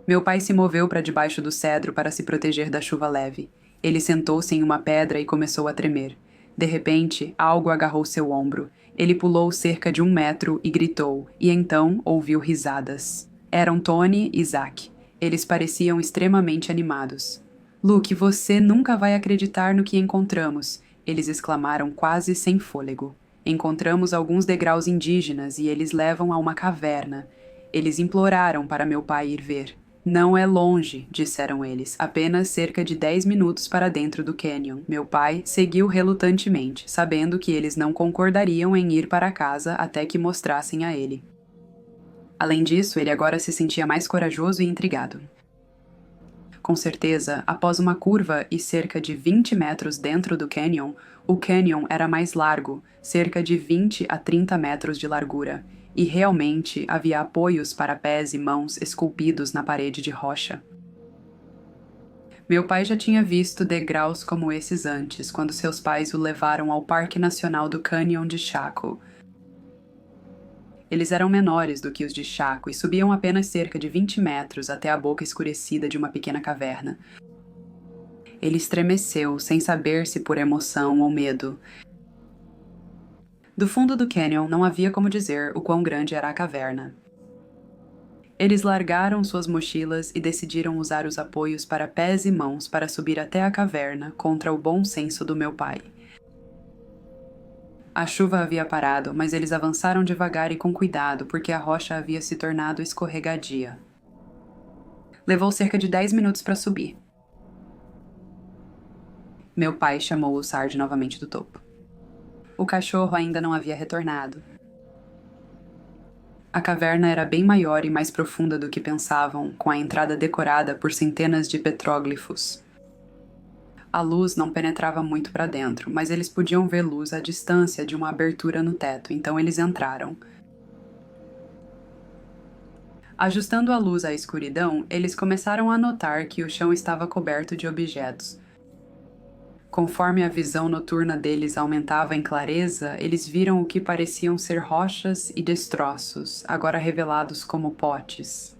Meu pai se moveu para debaixo do cedro para se proteger da chuva leve. Ele sentou-se em uma pedra e começou a tremer. De repente, algo agarrou seu ombro. Ele pulou cerca de 1 metro e gritou, e então ouviu risadas. Eram Tony e Isaac. Eles pareciam extremamente animados. Luke, você nunca vai acreditar no que encontramos, eles exclamaram quase sem fôlego. Encontramos alguns degraus indígenas e eles levam a uma caverna. Eles imploraram para meu pai ir ver. Não é longe, disseram eles, apenas cerca de 10 minutos para dentro do canyon. Meu pai seguiu relutantemente, sabendo que eles não concordariam em ir para casa até que mostrassem a ele. Além disso, ele agora se sentia mais corajoso e intrigado. Com certeza, após uma curva e cerca de 20 metros dentro do canyon, o canyon era mais largo, cerca de 20 a 30 metros de largura, e realmente havia apoios para pés e mãos esculpidos na parede de rocha. Meu pai já tinha visto degraus como esses antes, quando seus pais o levaram ao Parque Nacional do Canyon de Chaco. Eles eram menores do que os de Chaco e subiam apenas cerca de 20 metros até a boca escurecida de uma pequena caverna. Ele estremeceu, sem saber se por emoção ou medo. Do fundo do canyon não havia como dizer o quão grande era a caverna. Eles largaram suas mochilas e decidiram usar os apoios para pés e mãos para subir até a caverna contra o bom senso do meu pai. A chuva havia parado, mas eles avançaram devagar e com cuidado porque a rocha havia se tornado escorregadia. Levou cerca de 10 minutos para subir. Meu pai chamou o Sarge novamente do topo. O cachorro ainda não havia retornado. A caverna era bem maior e mais profunda do que pensavam, com a entrada decorada por centenas de petróglifos. A luz não penetrava muito para dentro, mas eles podiam ver luz à distância de uma abertura no teto, então eles entraram. Ajustando a luz à escuridão, eles começaram a notar que o chão estava coberto de objetos. Conforme a visão noturna deles aumentava em clareza, eles viram o que pareciam ser rochas e destroços, agora revelados como potes.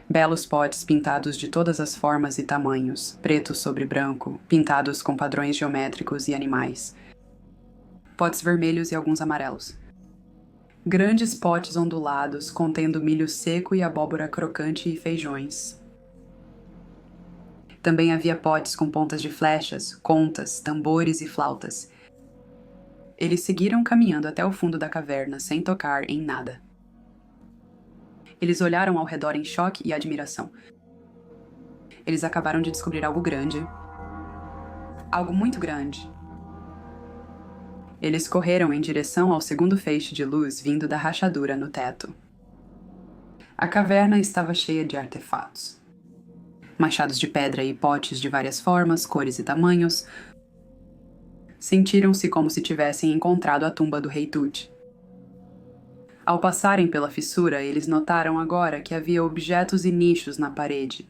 Belos potes pintados de todas as formas e tamanhos, preto sobre branco, pintados com padrões geométricos e animais. Potes vermelhos e alguns amarelos. Grandes potes ondulados contendo milho seco e abóbora crocante e feijões. Também havia potes com pontas de flechas, contas, tambores e flautas. Eles seguiram caminhando até o fundo da caverna sem tocar em nada. Eles olharam ao redor em choque e admiração. Eles acabaram de descobrir algo grande. Algo muito grande. Eles correram em direção ao segundo feixe de luz vindo da rachadura no teto. A caverna estava cheia de artefatos. Machados de pedra e potes de várias formas, cores e tamanhos. Sentiram-se como se tivessem encontrado a tumba do Rei Tut. Ao passarem pela fissura, eles notaram agora que havia objetos e nichos na parede.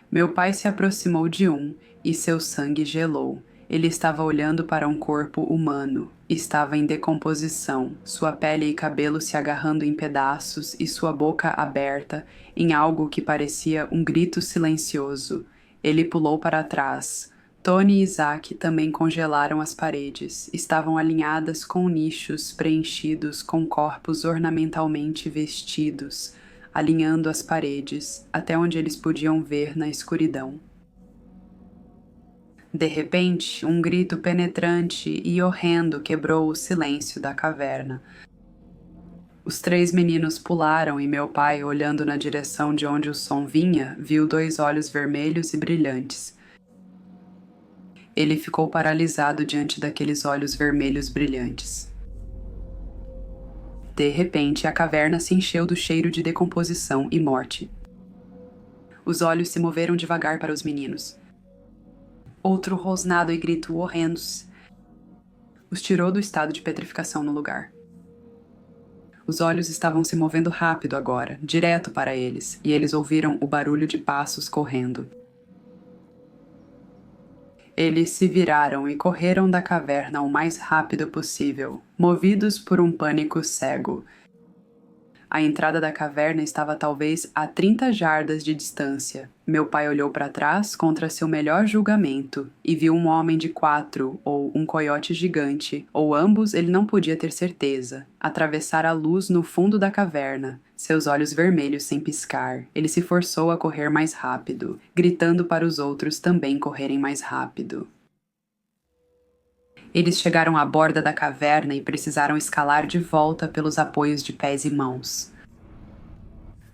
Meu pai se aproximou de um e seu sangue gelou. Ele estava olhando para um corpo humano. Estava em decomposição, sua pele e cabelo se agarrando em pedaços e sua boca aberta em algo que parecia um grito silencioso. Ele pulou para trás. Tony e Isaac também congelaram as paredes. Estavam alinhadas com nichos preenchidos com corpos ornamentalmente vestidos, alinhando as paredes até onde eles podiam ver na escuridão. De repente, um grito penetrante e horrendo quebrou o silêncio da caverna. Os 3 meninos pularam e meu pai, olhando na direção de onde o som vinha, viu 2 olhos vermelhos e brilhantes. Ele ficou paralisado diante daqueles olhos vermelhos brilhantes. De repente, a caverna se encheu do cheiro de decomposição e morte. Os olhos se moveram devagar para os meninos. Outro rosnado e grito horrendos os tirou do estado de petrificação no lugar. Os olhos estavam se movendo rápido agora, direto para eles, e eles ouviram o barulho de passos correndo. Eles se viraram e correram da caverna o mais rápido possível, movidos por um pânico cego. A entrada da caverna estava talvez a 30 jardas de distância. Meu pai olhou para trás contra seu melhor julgamento e viu um homem de 4 ou um coiote gigante, ou ambos ele não podia ter certeza, atravessar a luz no fundo da caverna, seus olhos vermelhos sem piscar. Ele se forçou a correr mais rápido, gritando para os outros também correrem mais rápido. Eles chegaram à borda da caverna e precisaram escalar de volta pelos apoios de pés e mãos.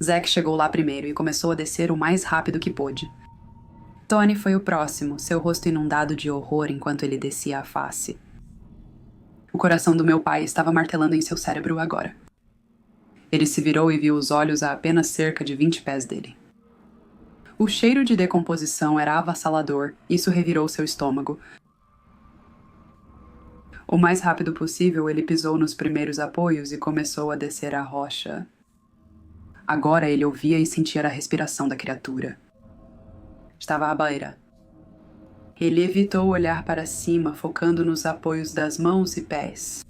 Zack chegou lá primeiro e começou a descer o mais rápido que pôde. Tony foi o próximo, seu rosto inundado de horror enquanto ele descia a face. O coração do meu pai estava martelando em seu cérebro agora. Ele se virou e viu os olhos a apenas cerca de 20 pés dele. O cheiro de decomposição era avassalador, isso revirou seu estômago. O mais rápido possível, ele pisou nos primeiros apoios e começou a descer a rocha. Agora ele ouvia e sentia a respiração da criatura. Estava à beira. Ele evitou olhar para cima, focando nos apoios das mãos e pés.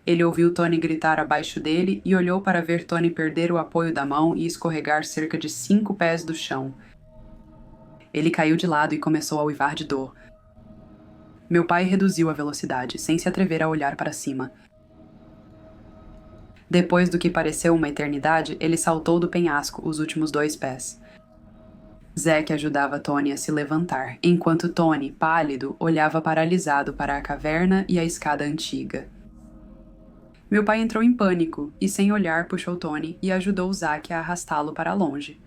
Ele ouviu Tony gritar abaixo dele e olhou para ver Tony perder o apoio da mão e escorregar cerca de 5 pés do chão. Ele caiu de lado e começou a uivar de dor. Meu pai reduziu a velocidade, sem se atrever a olhar para cima. Depois do que pareceu uma eternidade, ele saltou do penhasco os últimos 2 pés. Zack ajudava Tony a se levantar, enquanto Tony, pálido, olhava paralisado para a caverna e a escada antiga. Meu pai entrou em pânico e, sem olhar, puxou Tony e ajudou Zack a arrastá-lo para longe.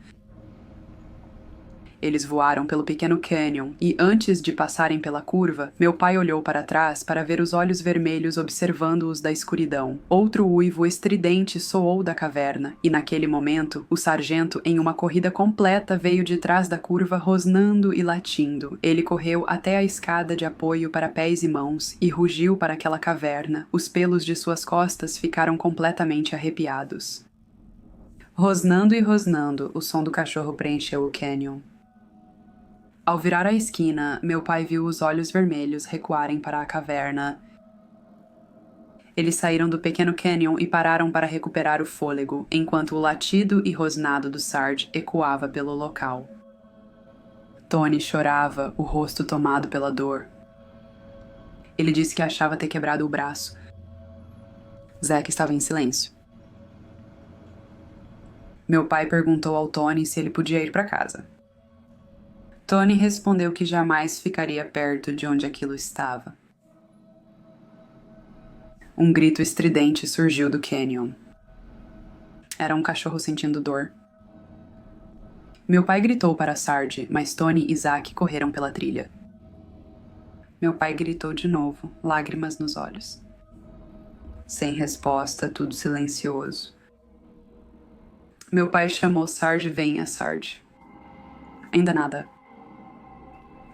Eles voaram pelo pequeno canyon e, antes de passarem pela curva, meu pai olhou para trás para ver os olhos vermelhos observando-os da escuridão. Outro uivo estridente soou da caverna, e naquele momento, o sargento, em uma corrida completa, veio de trás da curva rosnando e latindo. Ele correu até a escada de apoio para pés e mãos e rugiu para aquela caverna. Os pelos de suas costas ficaram completamente arrepiados. Rosnando e rosnando, o som do cachorro preencheu o canyon. Ao virar a esquina, meu pai viu os olhos vermelhos recuarem para a caverna. Eles saíram do pequeno canyon e pararam para recuperar o fôlego, enquanto o latido e rosnado do Sarge ecoava pelo local. Tony chorava, o rosto tomado pela dor. Ele disse que achava ter quebrado o braço. Zack estava em silêncio. Meu pai perguntou ao Tony se ele podia ir para casa. Tony respondeu que jamais ficaria perto de onde aquilo estava. Um grito estridente surgiu do canyon. Era um cachorro sentindo dor. Meu pai gritou para Sarge, mas Tony e Zack correram pela trilha. Meu pai gritou de novo, lágrimas nos olhos. Sem resposta, tudo silencioso. Meu pai chamou Sarge, venha, Sarge. Ainda nada.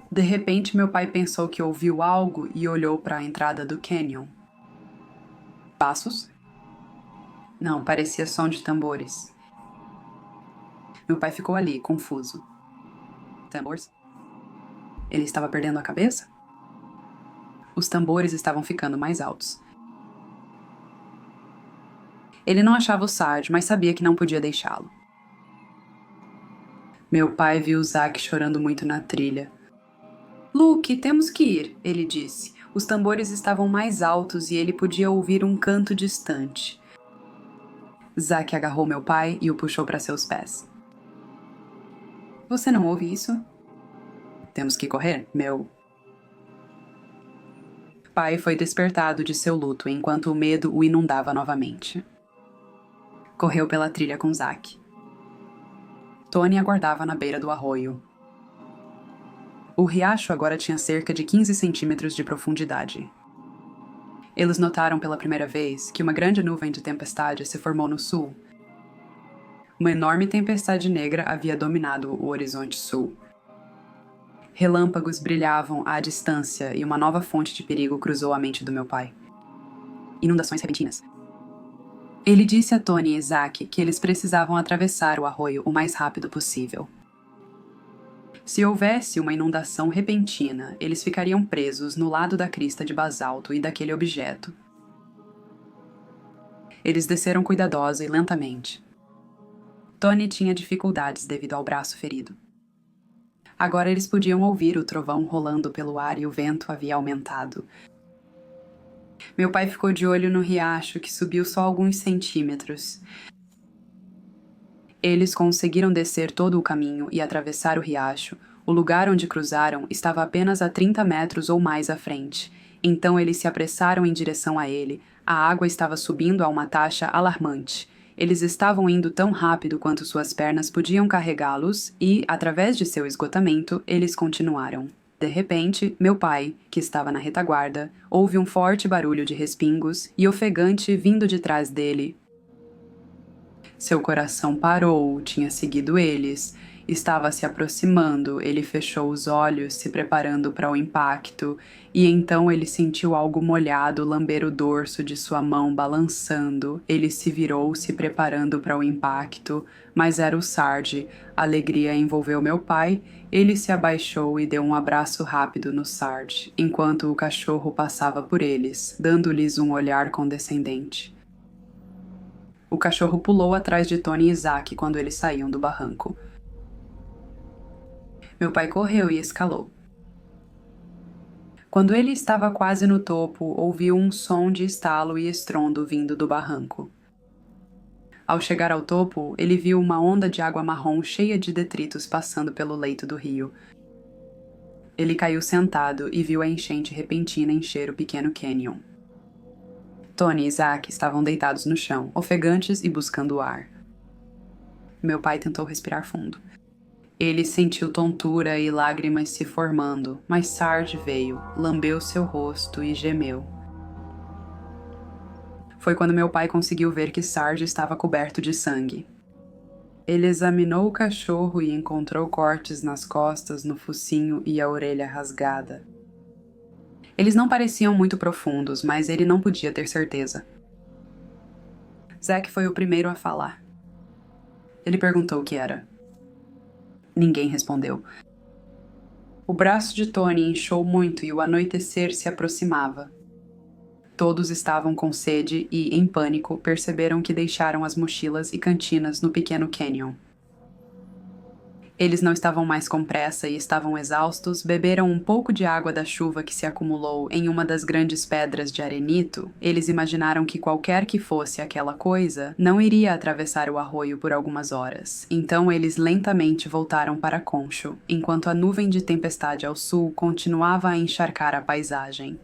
De repente, meu pai pensou que ouviu algo e olhou para a entrada do canyon. Passos? Não, parecia som de tambores. Meu pai ficou ali, confuso. Tambores? Ele estava perdendo a cabeça? Os tambores estavam ficando mais altos. Ele não achava o Sarge, mas sabia que não podia deixá-lo. Meu pai viu Zack chorando muito na trilha. Luke, temos que ir, ele disse. Os tambores estavam mais altos e ele podia ouvir um canto distante. Zack agarrou meu pai e o puxou para seus pés. Você não ouve isso? Temos que correr, meu. Pai foi despertado de seu luto enquanto o medo o inundava novamente. Correu pela trilha com Zack. Tony aguardava na beira do arroio. O riacho agora tinha cerca de 15 centímetros de profundidade. Eles notaram pela primeira vez que uma grande nuvem de tempestade se formou no sul. Uma enorme tempestade negra havia dominado o horizonte sul. Relâmpagos brilhavam à distância e uma nova fonte de perigo cruzou a mente do meu pai. Inundações repentinas. Ele disse a Tony e Zack que eles precisavam atravessar o arroio o mais rápido possível. Se houvesse uma inundação repentina, eles ficariam presos no lado da crista de basalto e daquele objeto. Eles desceram cuidadosa e lentamente. Tony tinha dificuldades devido ao braço ferido. Agora eles podiam ouvir o trovão rolando pelo ar e o vento havia aumentado. Meu pai ficou de olho no riacho, que subiu só alguns centímetros. Eles conseguiram descer todo o caminho e atravessar o riacho. O lugar onde cruzaram estava apenas a 30 metros ou mais à frente. Então eles se apressaram em direção a ele. A água estava subindo a uma taxa alarmante. Eles estavam indo tão rápido quanto suas pernas podiam carregá-los e, através de seu esgotamento, eles continuaram. De repente, meu pai, que estava na retaguarda, ouve um forte barulho de respingos e ofegante vindo de trás dele. Seu coração parou, tinha seguido eles. Estava se aproximando, ele fechou os olhos, se preparando para o impacto, e então ele sentiu algo molhado lamber o dorso de sua mão balançando. Ele se virou, se preparando para o impacto, mas era o Sarge. A alegria envolveu meu pai. Ele se abaixou e deu um abraço rápido no Sarge, enquanto o cachorro passava por eles, dando-lhes um olhar condescendente. O cachorro pulou atrás de Tony e Zack quando eles saíam do barranco. Meu pai correu e escalou. Quando ele estava quase no topo, ouviu um som de estalo e estrondo vindo do barranco. Ao chegar ao topo, ele viu uma onda de água marrom cheia de detritos passando pelo leito do rio. Ele caiu sentado e viu a enchente repentina encher o pequeno canyon. Tony e Zack estavam deitados no chão, ofegantes e buscando ar. Meu pai tentou respirar fundo. Ele sentiu tontura e lágrimas se formando, mas Sarge veio, lambeu seu rosto e gemeu. Foi quando meu pai conseguiu ver que Sarge estava coberto de sangue. Ele examinou o cachorro e encontrou cortes nas costas, no focinho e a orelha rasgada. Eles não pareciam muito profundos, mas ele não podia ter certeza. Zack foi o primeiro a falar. Ele perguntou o que era. Ninguém respondeu. O braço de Tony inchou muito e o anoitecer se aproximava. Todos estavam com sede e, em pânico, perceberam que deixaram as mochilas e cantinas no pequeno canyon. Eles não estavam mais com pressa e estavam exaustos, beberam um pouco de água da chuva que se acumulou em uma das grandes pedras de arenito. Eles imaginaram que qualquer que fosse aquela coisa, não iria atravessar o arroio por algumas horas. Então eles lentamente voltaram para Concho, enquanto a nuvem de tempestade ao sul continuava a encharcar a paisagem.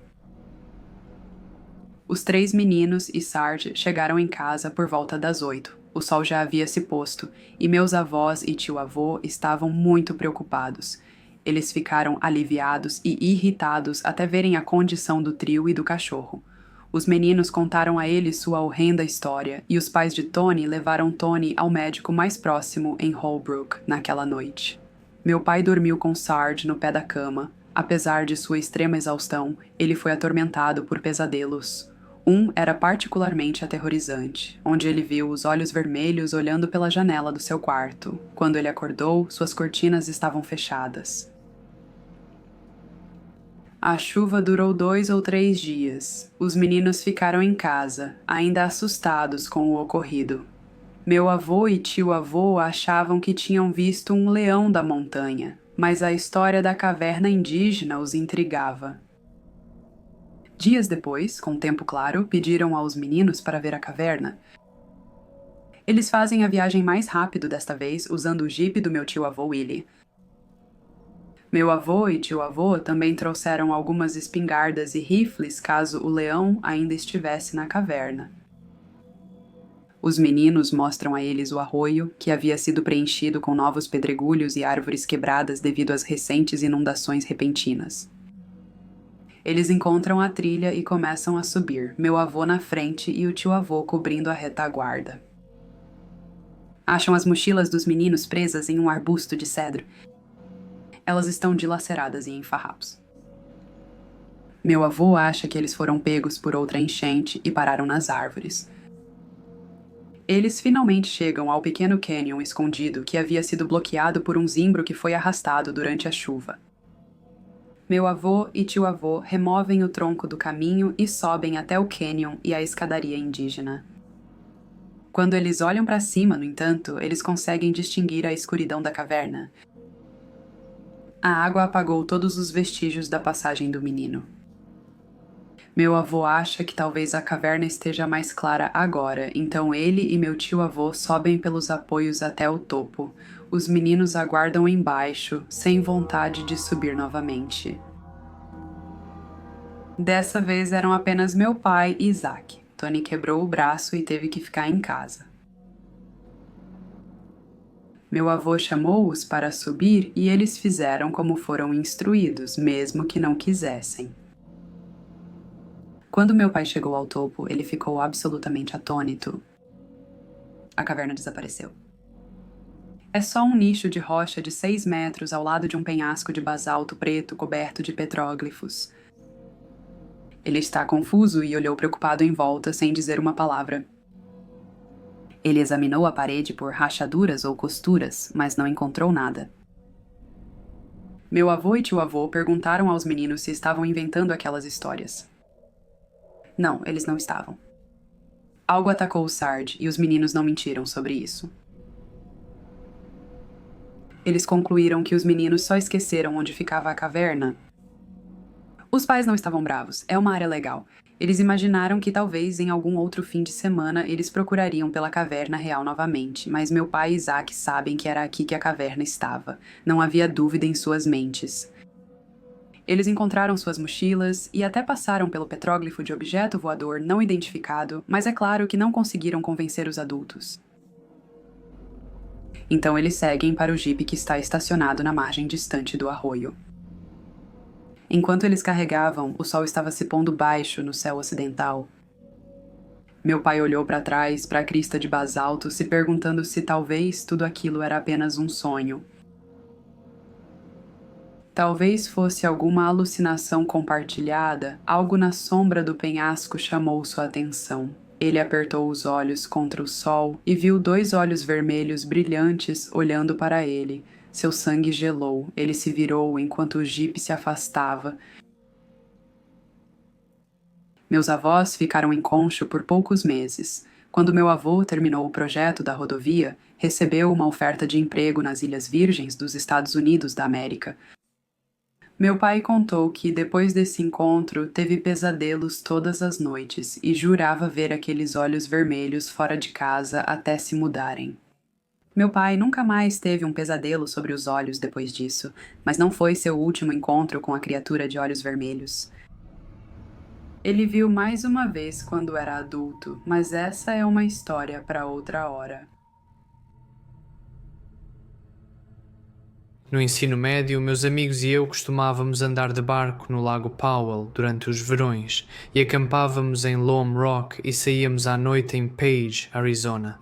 Os 3 meninos e Sarge chegaram em casa por volta das 8. O sol já havia se posto, e meus avós e tio-avô estavam muito preocupados. Eles ficaram aliviados e irritados até verem a condição do trio e do cachorro. Os meninos contaram a eles sua horrenda história, e os pais de Tony levaram Tony ao médico mais próximo em Holbrook naquela noite. Meu pai dormiu com Sarge no pé da cama. Apesar de sua extrema exaustão, ele foi atormentado por pesadelos. Um era particularmente aterrorizante, onde ele viu os olhos vermelhos olhando pela janela do seu quarto. Quando ele acordou, suas cortinas estavam fechadas. A chuva durou 2 ou 3 dias. Os meninos ficaram em casa, ainda assustados com o ocorrido. Meu avô e tio-avô achavam que tinham visto um leão da montanha, mas a história da caverna indígena os intrigava. Dias depois, com tempo claro, pediram aos meninos para ver a caverna. Eles fazem a viagem mais rápido desta vez usando o jipe do meu tio-avô Willie. Meu avô e tio-avô também trouxeram algumas espingardas e rifles caso o leão ainda estivesse na caverna. Os meninos mostram a eles o arroio, que havia sido preenchido com novos pedregulhos e árvores quebradas devido às recentes inundações repentinas. Eles encontram a trilha e começam a subir, meu avô na frente e o tio-avô cobrindo a retaguarda. Acham as mochilas dos meninos presas em um arbusto de cedro. Elas estão dilaceradas e em farrapos. Meu avô acha que eles foram pegos por outra enchente e pararam nas árvores. Eles finalmente chegam ao pequeno cânion escondido que havia sido bloqueado por um zimbro que foi arrastado durante a chuva. Meu avô e tio-avô removem o tronco do caminho e sobem até o cânion e a escadaria indígena. Quando eles olham para cima, no entanto, eles conseguem distinguir a escuridão da caverna. A água apagou todos os vestígios da passagem do menino. Meu avô acha que talvez a caverna esteja mais clara agora, então ele e meu tio-avô sobem pelos apoios até o topo. Os meninos aguardam embaixo, sem vontade de subir novamente. Dessa vez eram apenas meu pai e Isaac. Tony quebrou o braço e teve que ficar em casa. Meu avô chamou-os para subir e eles fizeram como foram instruídos, mesmo que não quisessem. Quando meu pai chegou ao topo, ele ficou absolutamente atônito. A caverna desapareceu. É só um nicho de rocha de 6 metros ao lado de um penhasco de basalto preto coberto de petróglifos. Ele está confuso e olhou preocupado em volta sem dizer uma palavra. Ele examinou a parede por rachaduras ou costuras, mas não encontrou nada. Meu avô e tio-avô perguntaram aos meninos se estavam inventando aquelas histórias. Não, eles não estavam. Algo atacou o Sard e os meninos não mentiram sobre isso. Eles concluíram que os meninos só esqueceram onde ficava a caverna. Os pais não estavam bravos, é uma área legal. Eles imaginaram que talvez em algum outro fim de semana eles procurariam pela caverna real novamente, mas meu pai e Isaac sabem que era aqui que a caverna estava. Não havia dúvida em suas mentes. Eles encontraram suas mochilas e até passaram pelo petróglifo de objeto voador não identificado, mas é claro que não conseguiram convencer os adultos. Então eles seguem para o jipe que está estacionado na margem distante do arroio. Enquanto eles carregavam, o sol estava se pondo baixo no céu ocidental. Meu pai olhou para trás, para a crista de basalto, se perguntando se talvez tudo aquilo era apenas um sonho. Talvez fosse alguma alucinação compartilhada, algo na sombra do penhasco chamou sua atenção. Ele apertou os olhos contra o sol e viu 2 olhos vermelhos brilhantes olhando para ele. Seu sangue gelou, ele se virou enquanto o jipe se afastava. Meus avós ficaram em Concho por poucos meses. Quando meu avô terminou o projeto da rodovia, recebeu uma oferta de emprego nas Ilhas Virgens dos Estados Unidos da América. Meu pai contou que, depois desse encontro, teve pesadelos todas as noites e jurava ver aqueles olhos vermelhos fora de casa até se mudarem. Meu pai nunca mais teve um pesadelo sobre os olhos depois disso, mas não foi seu último encontro com a criatura de olhos vermelhos. Ele viu mais uma vez quando era adulto, mas essa é uma história para outra hora. No ensino médio, meus amigos e eu costumávamos andar de barco no Lago Powell durante os verões e acampávamos em Lome Rock e saíamos à noite em Page, Arizona.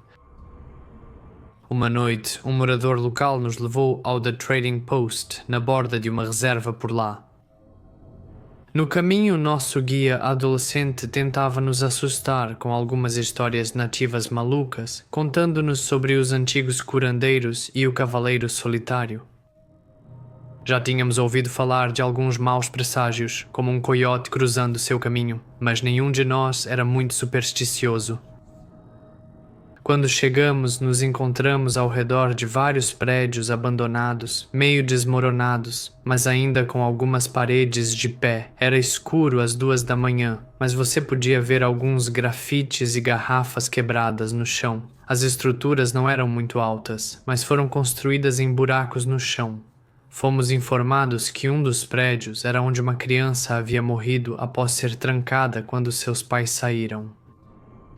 Uma noite, um morador local nos levou ao The Trading Post, na borda de uma reserva por lá. No caminho, nosso guia adolescente tentava nos assustar com algumas histórias nativas malucas, contando-nos sobre os antigos curandeiros e o cavaleiro solitário. Já tínhamos ouvido falar de alguns maus presságios, como um coiote cruzando seu caminho, mas nenhum de nós era muito supersticioso. Quando chegamos, nos encontramos ao redor de vários prédios abandonados, meio desmoronados, mas ainda com algumas paredes de pé. Era escuro às 2 da manhã, mas você podia ver alguns grafites e garrafas quebradas no chão. As estruturas não eram muito altas, mas foram construídas em buracos no chão. Fomos informados que um dos prédios era onde uma criança havia morrido após ser trancada quando seus pais saíram.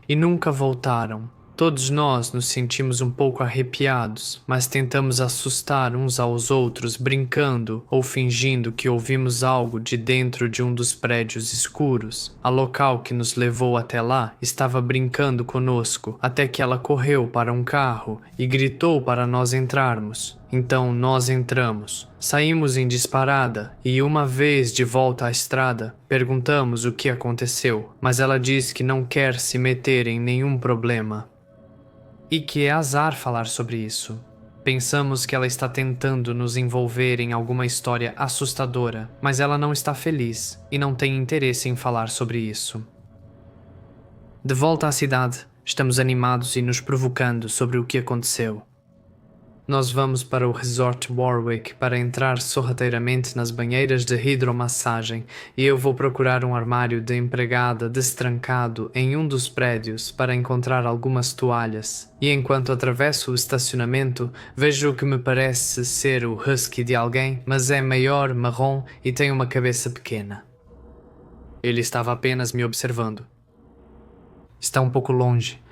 E nunca voltaram. Todos nós nos sentimos um pouco arrepiados, mas tentamos assustar uns aos outros brincando ou fingindo que ouvimos algo de dentro de um dos prédios escuros. A local que nos levou até lá estava brincando conosco, até que ela correu para um carro e gritou para nós entrarmos. Então nós entramos. Saímos em disparada e, uma vez de volta à estrada, perguntamos o que aconteceu, mas ela diz que não quer se meter em nenhum problema. E que é azar falar sobre isso. Pensamos que ela está tentando nos envolver em alguma história assustadora, mas ela não está feliz e não tem interesse em falar sobre isso. De volta à cidade, estamos animados e nos provocando sobre o que aconteceu. Nós vamos para o Resort Warwick para entrar sorrateiramente nas banheiras de hidromassagem e eu vou procurar um armário de empregada destrancado em um dos prédios para encontrar algumas toalhas. E enquanto atravesso o estacionamento, vejo o que me parece ser o husky de alguém, mas é maior, marrom e tem uma cabeça pequena. Ele estava apenas me observando. Está um pouco longe.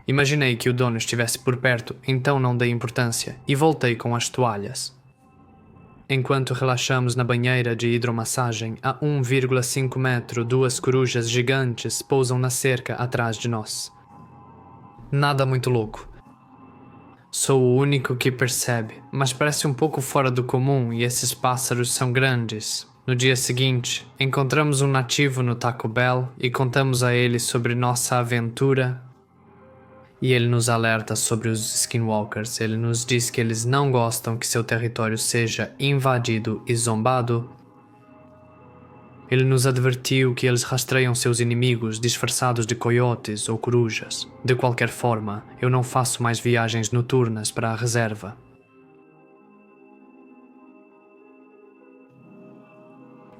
Imaginei que o dono estivesse por perto, então não dei importância e voltei com as toalhas. Enquanto relaxamos na banheira de hidromassagem, a 1,5 metro, duas corujas gigantes pousam na cerca atrás de nós. Nada muito louco. Sou o único que percebe, mas parece um pouco fora do comum e esses pássaros são grandes. No dia seguinte, encontramos um nativo no Taco Bell e contamos a ele sobre nossa aventura. E ele nos alerta sobre os Skinwalkers. Ele nos diz que eles não gostam que seu território seja invadido e zombado. Ele nos advertiu que eles rastreiam seus inimigos disfarçados de coiotes ou corujas. De qualquer forma, eu não faço mais viagens noturnas para a reserva.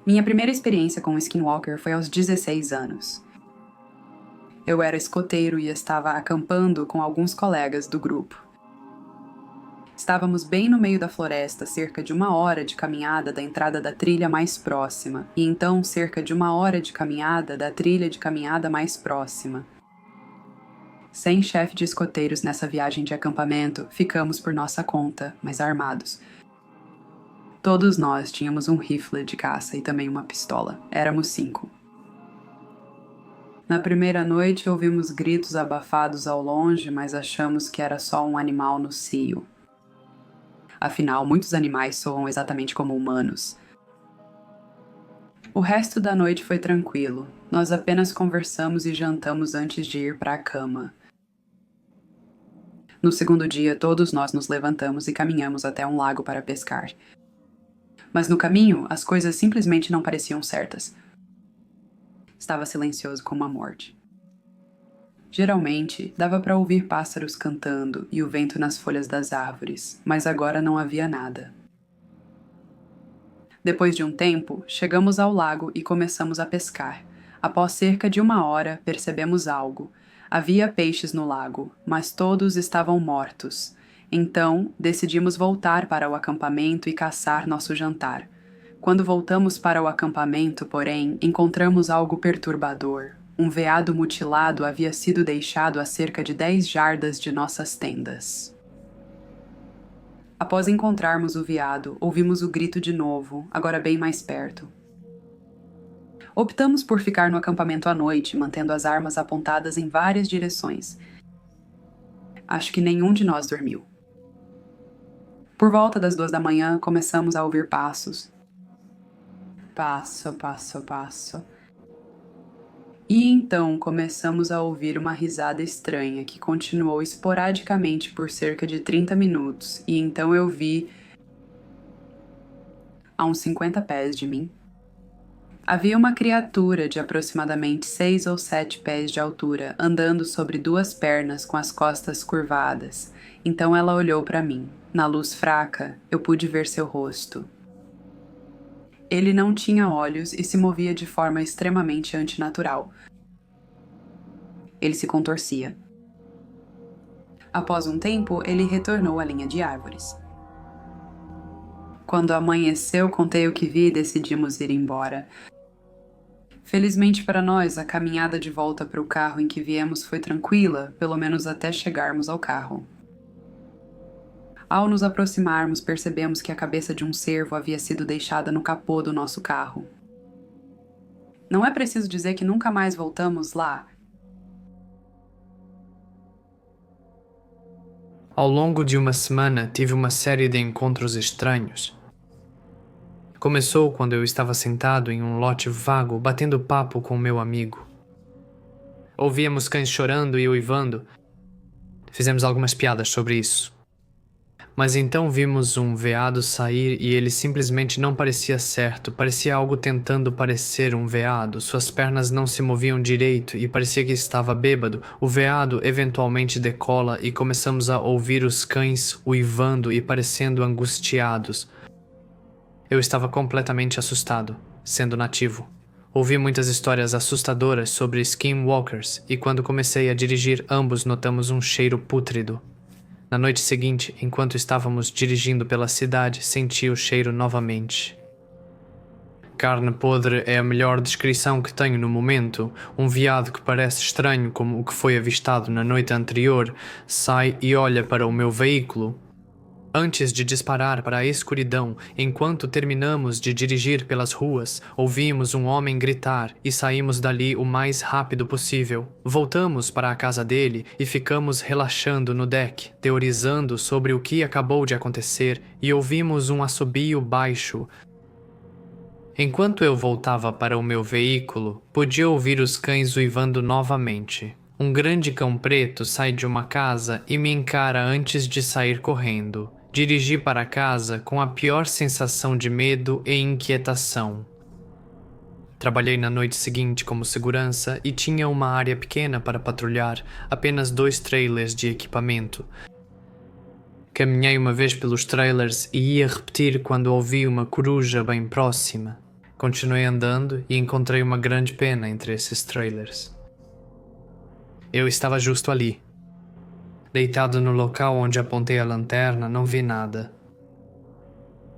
Minha primeira experiência com o Skinwalker foi aos 16 anos. Eu era escoteiro e estava acampando com alguns colegas do grupo. Estávamos bem no meio da floresta, cerca de 1 hora de caminhada da entrada da trilha mais próxima, e então cerca de 1 hora de caminhada da trilha de caminhada mais próxima. Sem chefe de escoteiros nessa viagem de acampamento, ficamos por nossa conta, mas armados. Todos nós tínhamos um rifle de caça e também uma pistola. Éramos 5. Na primeira noite ouvimos gritos abafados ao longe, mas achamos que era só um animal no cio. Afinal, muitos animais soam exatamente como humanos. O resto da noite foi tranquilo. Nós apenas conversamos e jantamos antes de ir para a cama. No segundo dia, todos nós nos levantamos e caminhamos até um lago para pescar. Mas no caminho, as coisas simplesmente não pareciam certas. Estava silencioso como a morte. Geralmente, dava para ouvir pássaros cantando e o vento nas folhas das árvores, mas agora não havia nada. Depois de um tempo, chegamos ao lago e começamos a pescar. Após cerca de 1 hora, percebemos algo. Havia peixes no lago, mas todos estavam mortos. Então, decidimos voltar para o acampamento e caçar nosso jantar. Quando voltamos para o acampamento, porém, encontramos algo perturbador. Um veado mutilado havia sido deixado a cerca de 10 jardas de nossas tendas. Após encontrarmos o veado, ouvimos o grito de novo, agora bem mais perto. Optamos por ficar no acampamento à noite, mantendo as armas apontadas em várias direções. Acho que nenhum de nós dormiu. Por volta das 2 da manhã, começamos a ouvir passos. Passo, passo, passo. E então começamos a ouvir uma risada estranha que continuou esporadicamente por cerca de 30 minutos, e então eu vi, a uns 50 pés de mim, havia uma criatura de aproximadamente 6 ou 7 pés de altura, andando sobre 2 pernas com as costas curvadas. Então ela olhou para mim. Na luz fraca, eu pude ver seu rosto. Ele não tinha olhos e se movia de forma extremamente antinatural. Ele se contorcia. Após um tempo, ele retornou à linha de árvores. Quando amanheceu, contei o que vi e decidimos ir embora. Felizmente para nós, a caminhada de volta para o carro em que viemos foi tranquila, pelo menos até chegarmos ao carro. Ao nos aproximarmos, percebemos que a cabeça de um cervo havia sido deixada no capô do nosso carro. Não é preciso dizer que nunca mais voltamos lá. Ao longo de uma semana, tive uma série de encontros estranhos. Começou quando eu estava sentado em um lote vago, batendo papo com meu amigo. Ouvíamos cães chorando e uivando. Fizemos algumas piadas sobre isso. Mas então vimos um veado sair e ele simplesmente não parecia certo. Parecia algo tentando parecer um veado. Suas pernas não se moviam direito e parecia que estava bêbado. O veado eventualmente decola e começamos a ouvir os cães uivando e parecendo angustiados. Eu estava completamente assustado, sendo nativo. Ouvi muitas histórias assustadoras sobre skinwalkers e quando comecei a dirigir, ambos notamos um cheiro pútrido. Na noite seguinte, enquanto estávamos dirigindo pela cidade, senti o cheiro novamente. Carne podre é a melhor descrição que tenho no momento. Um veado que parece estranho como o que foi avistado na noite anterior sai e olha para o meu veículo. Antes de disparar para a escuridão, enquanto terminamos de dirigir pelas ruas, ouvimos um homem gritar e saímos dali o mais rápido possível. Voltamos para a casa dele e ficamos relaxando no deck, teorizando sobre o que acabou de acontecer e ouvimos um assobio baixo. Enquanto eu voltava para o meu veículo, podia ouvir os cães uivando novamente. Um grande cão preto sai de uma casa e me encara antes de sair correndo. Dirigi para casa com a pior sensação de medo e inquietação. Trabalhei na noite seguinte como segurança e tinha uma área pequena para patrulhar, apenas 2 trailers de equipamento. Caminhei uma vez pelos trailers e ia repetir quando ouvi uma coruja bem próxima. Continuei andando e encontrei uma grande pena entre esses trailers. Eu estava justo ali. Deitado no local onde apontei a lanterna, não vi nada.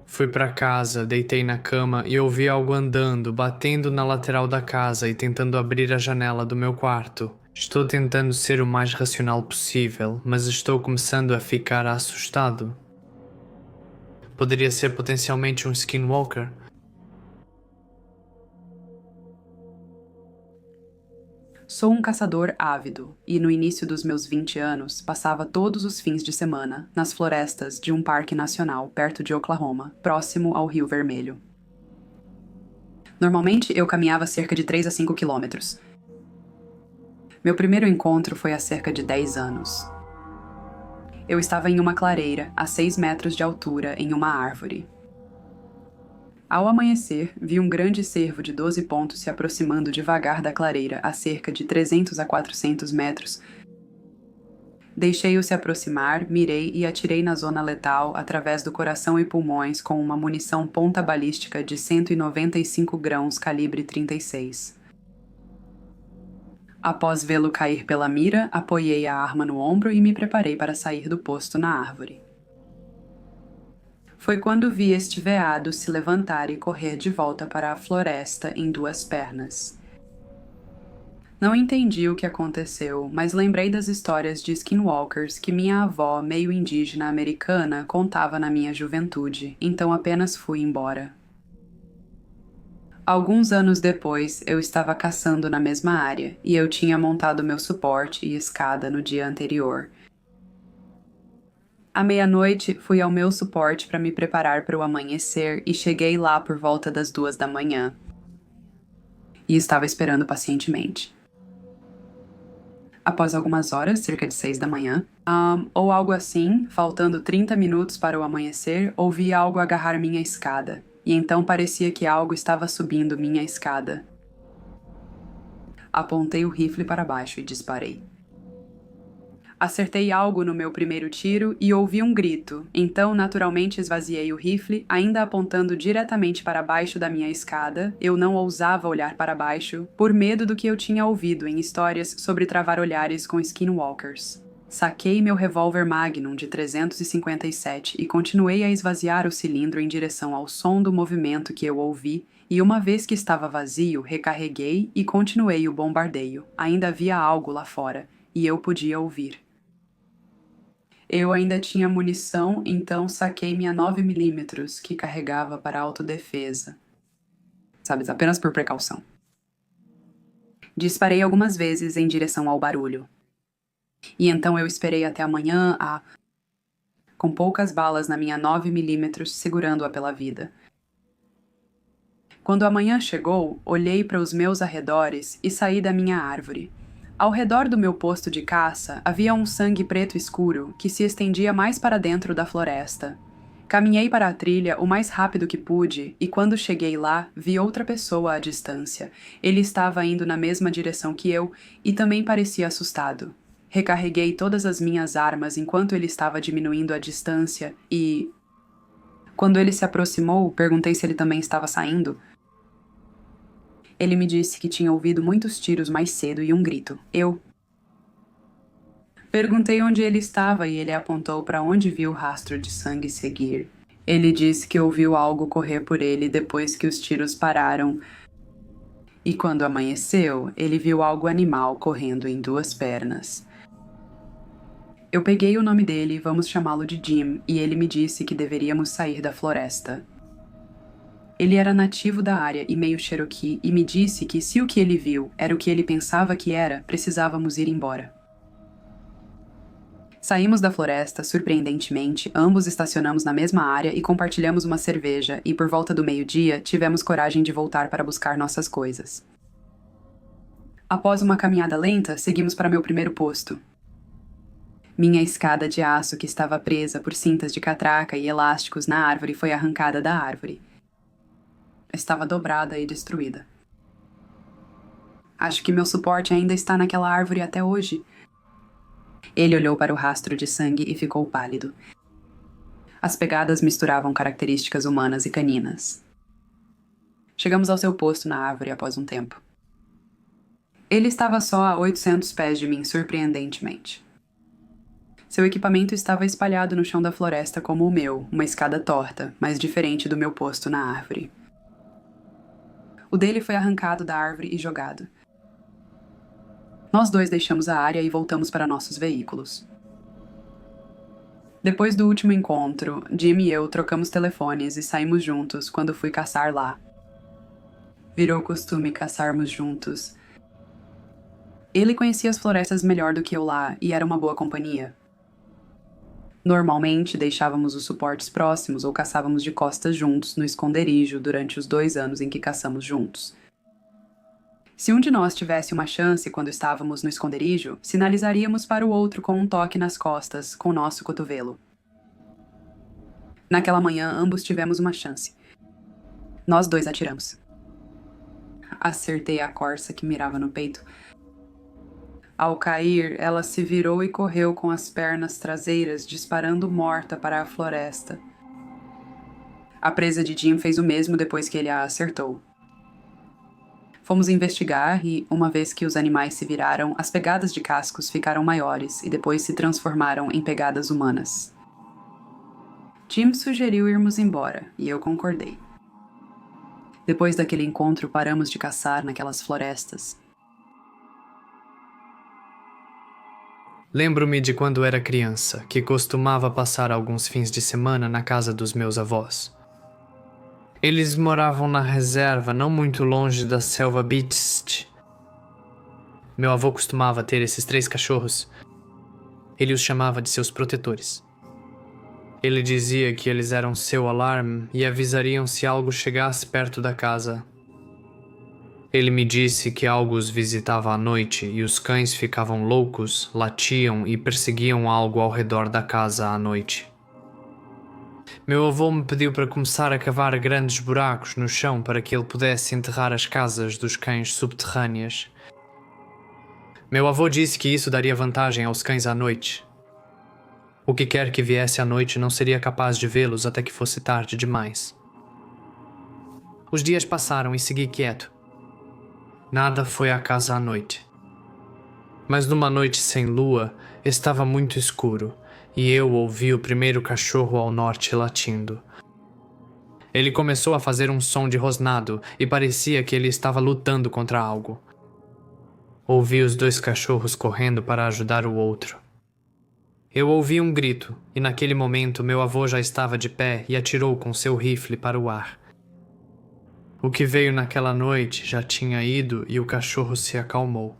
Fui para casa, deitei na cama e ouvi algo andando, batendo na lateral da casa e tentando abrir a janela do meu quarto. Estou tentando ser o mais racional possível, mas estou começando a ficar assustado. Poderia ser potencialmente um skinwalker. Sou um caçador ávido e, no início dos meus 20 anos, passava todos os fins de semana nas florestas de um parque nacional perto de Oklahoma, próximo ao Rio Vermelho. Normalmente, eu caminhava cerca de 3 a 5 quilômetros. Meu primeiro encontro foi há cerca de 10 anos. Eu estava em uma clareira, a 6 metros de altura, em uma árvore. Ao amanhecer, vi um grande cervo de 12 pontos se aproximando devagar da clareira a cerca de 300 a 400 metros. Deixei-o se aproximar, mirei e atirei na zona letal através do coração e pulmões com uma munição ponta balística de 195 grãos calibre 36. Após vê-lo cair pela mira, apoiei a arma no ombro e me preparei para sair do posto na árvore. Foi quando vi este veado se levantar e correr de volta para a floresta em 2 pernas. Não entendi o que aconteceu, mas lembrei das histórias de skinwalkers que minha avó, meio indígena americana, contava na minha juventude, então apenas fui embora. Alguns anos depois, eu estava caçando na mesma área, e eu tinha montado meu suporte e escada no dia anterior. À meia-noite, fui ao meu suporte para me preparar para o amanhecer e cheguei lá por volta das 2 da manhã. E estava esperando pacientemente. Após algumas horas, cerca de 6 da manhã, ou algo assim, faltando 30 minutos para o amanhecer, ouvi algo agarrar minha escada. E então parecia que algo estava subindo minha escada. Apontei o rifle para baixo e disparei. Acertei algo no meu primeiro tiro e ouvi um grito, então naturalmente esvaziei o rifle, ainda apontando diretamente para baixo da minha escada. Eu não ousava olhar para baixo, por medo do que eu tinha ouvido em histórias sobre travar olhares com skinwalkers. Saquei meu revólver Magnum de 357 e continuei a esvaziar o cilindro em direção ao som do movimento que eu ouvi e uma vez que estava vazio, recarreguei e continuei o bombardeio. Ainda havia algo lá fora, e eu podia ouvir. Eu ainda tinha munição, então saquei minha 9mm, que carregava para autodefesa. Sabe, apenas por precaução. Disparei algumas vezes em direção ao barulho. E então eu esperei até amanhã com poucas balas na minha 9mm, segurando-a pela vida. Quando a manhã chegou, olhei para os meus arredores e saí da minha árvore. Ao redor do meu posto de caça havia um sangue preto escuro que se estendia mais para dentro da floresta. Caminhei para a trilha o mais rápido que pude e quando cheguei lá, vi outra pessoa à distância. Ele estava indo na mesma direção que eu e também parecia assustado. Recarreguei todas as minhas armas enquanto ele estava diminuindo a distância e... Quando ele se aproximou, perguntei se ele também estava saindo. Ele me disse que tinha ouvido muitos tiros mais cedo e um grito. Eu perguntei onde ele estava e ele apontou para onde viu o rastro de sangue seguir. Ele disse que ouviu algo correr por ele depois que os tiros pararam. E quando amanheceu, ele viu algo animal correndo em 2 pernas. Eu peguei o nome dele, vamos chamá-lo de Jim, e ele me disse que deveríamos sair da floresta. Ele era nativo da área e meio Cherokee e me disse que se o que ele viu era o que ele pensava que era, precisávamos ir embora. Saímos da floresta, surpreendentemente, ambos estacionamos na mesma área e compartilhamos uma cerveja e por volta do meio-dia tivemos coragem de voltar para buscar nossas coisas. Após uma caminhada lenta, seguimos para meu primeiro posto. Minha escada de aço que estava presa por cintas de catraca e elásticos na árvore foi arrancada da árvore. Estava dobrada e destruída. Acho que meu suporte ainda está naquela árvore até hoje. Ele olhou para o rastro de sangue e ficou pálido. As pegadas misturavam características humanas e caninas. Chegamos ao seu posto na árvore após um tempo. Ele estava só a 800 pés de mim, surpreendentemente. Seu equipamento estava espalhado no chão da floresta como o meu, uma escada torta, mas diferente do meu posto na árvore. O dele foi arrancado da árvore e jogado. Nós dois deixamos a área e voltamos para nossos veículos. Depois do último encontro, Jim e eu trocamos telefones e saímos juntos quando fui caçar lá. Virou costume caçarmos juntos. Ele conhecia as florestas melhor do que eu lá e era uma boa companhia. Normalmente, deixávamos os suportes próximos ou caçávamos de costas juntos no esconderijo durante os 2 anos em que caçamos juntos. Se um de nós tivesse uma chance quando estávamos no esconderijo, sinalizaríamos para o outro com um toque nas costas, com nosso cotovelo. Naquela manhã, ambos tivemos uma chance. Nós dois atiramos. Acertei a corça que mirava no peito. Ao cair, ela se virou e correu com as pernas traseiras, disparando morta para a floresta. A presa de Jim fez o mesmo depois que ele a acertou. Fomos investigar e, uma vez que os animais se viraram, as pegadas de cascos ficaram maiores e depois se transformaram em pegadas humanas. Jim sugeriu irmos embora e eu concordei. Depois daquele encontro, paramos de caçar naquelas florestas. Lembro-me de quando era criança, que costumava passar alguns fins de semana na casa dos meus avós. Eles moravam na reserva, não muito longe da selva Beast. Meu avô costumava ter esses 3 cachorros. Ele os chamava de seus protetores. Ele dizia que eles eram seu alarme e avisariam se algo chegasse perto da casa. Ele me disse que algo os visitava à noite e os cães ficavam loucos, latiam e perseguiam algo ao redor da casa à noite. Meu avô me pediu para começar a cavar grandes buracos no chão para que ele pudesse enterrar as casas dos cães subterrâneas. Meu avô disse que isso daria vantagem aos cães à noite. O que quer que viesse à noite não seria capaz de vê-los até que fosse tarde demais. Os dias passaram e segui quieto. Nada foi à casa à noite. Mas numa noite sem lua, estava muito escuro, e eu ouvi o primeiro cachorro ao norte latindo. Ele começou a fazer um som de rosnado e parecia que ele estava lutando contra algo. Ouvi os dois cachorros correndo para ajudar o outro. Eu ouvi um grito, e naquele momento meu avô já estava de pé e atirou com seu rifle para o ar. O que veio naquela noite já tinha ido e o cachorro se acalmou.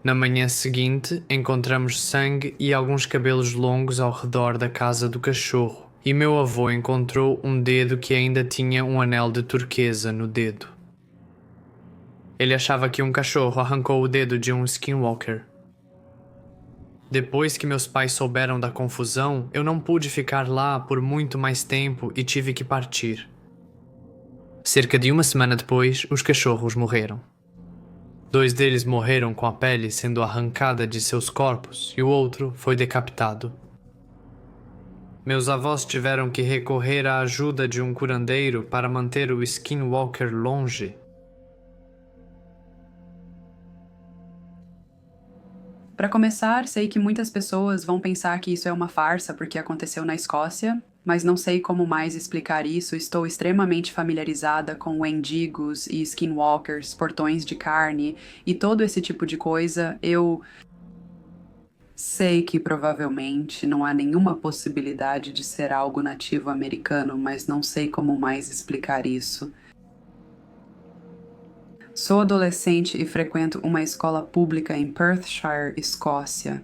Na manhã seguinte, encontramos sangue e alguns cabelos longos ao redor da casa do cachorro, e meu avô encontrou um dedo que ainda tinha um anel de turquesa no dedo. Ele achava que um cachorro arrancou o dedo de um skinwalker. Depois que meus pais souberam da confusão, eu não pude ficar lá por muito mais tempo e tive que partir. Cerca de uma semana depois, os cachorros morreram. 2 deles morreram com a pele sendo arrancada de seus corpos e o outro foi decapitado. Meus avós tiveram que recorrer à ajuda de um curandeiro para manter o skinwalker longe. Para começar, sei que muitas pessoas vão pensar que isso é uma farsa porque aconteceu na Escócia, mas não sei como mais explicar isso. Estou extremamente familiarizada com wendigos e skinwalkers, portões de carne e todo esse tipo de coisa. Eu sei que provavelmente não há nenhuma possibilidade de ser algo nativo americano, mas não sei como mais explicar isso. Sou adolescente e frequento uma escola pública em Perthshire, Escócia.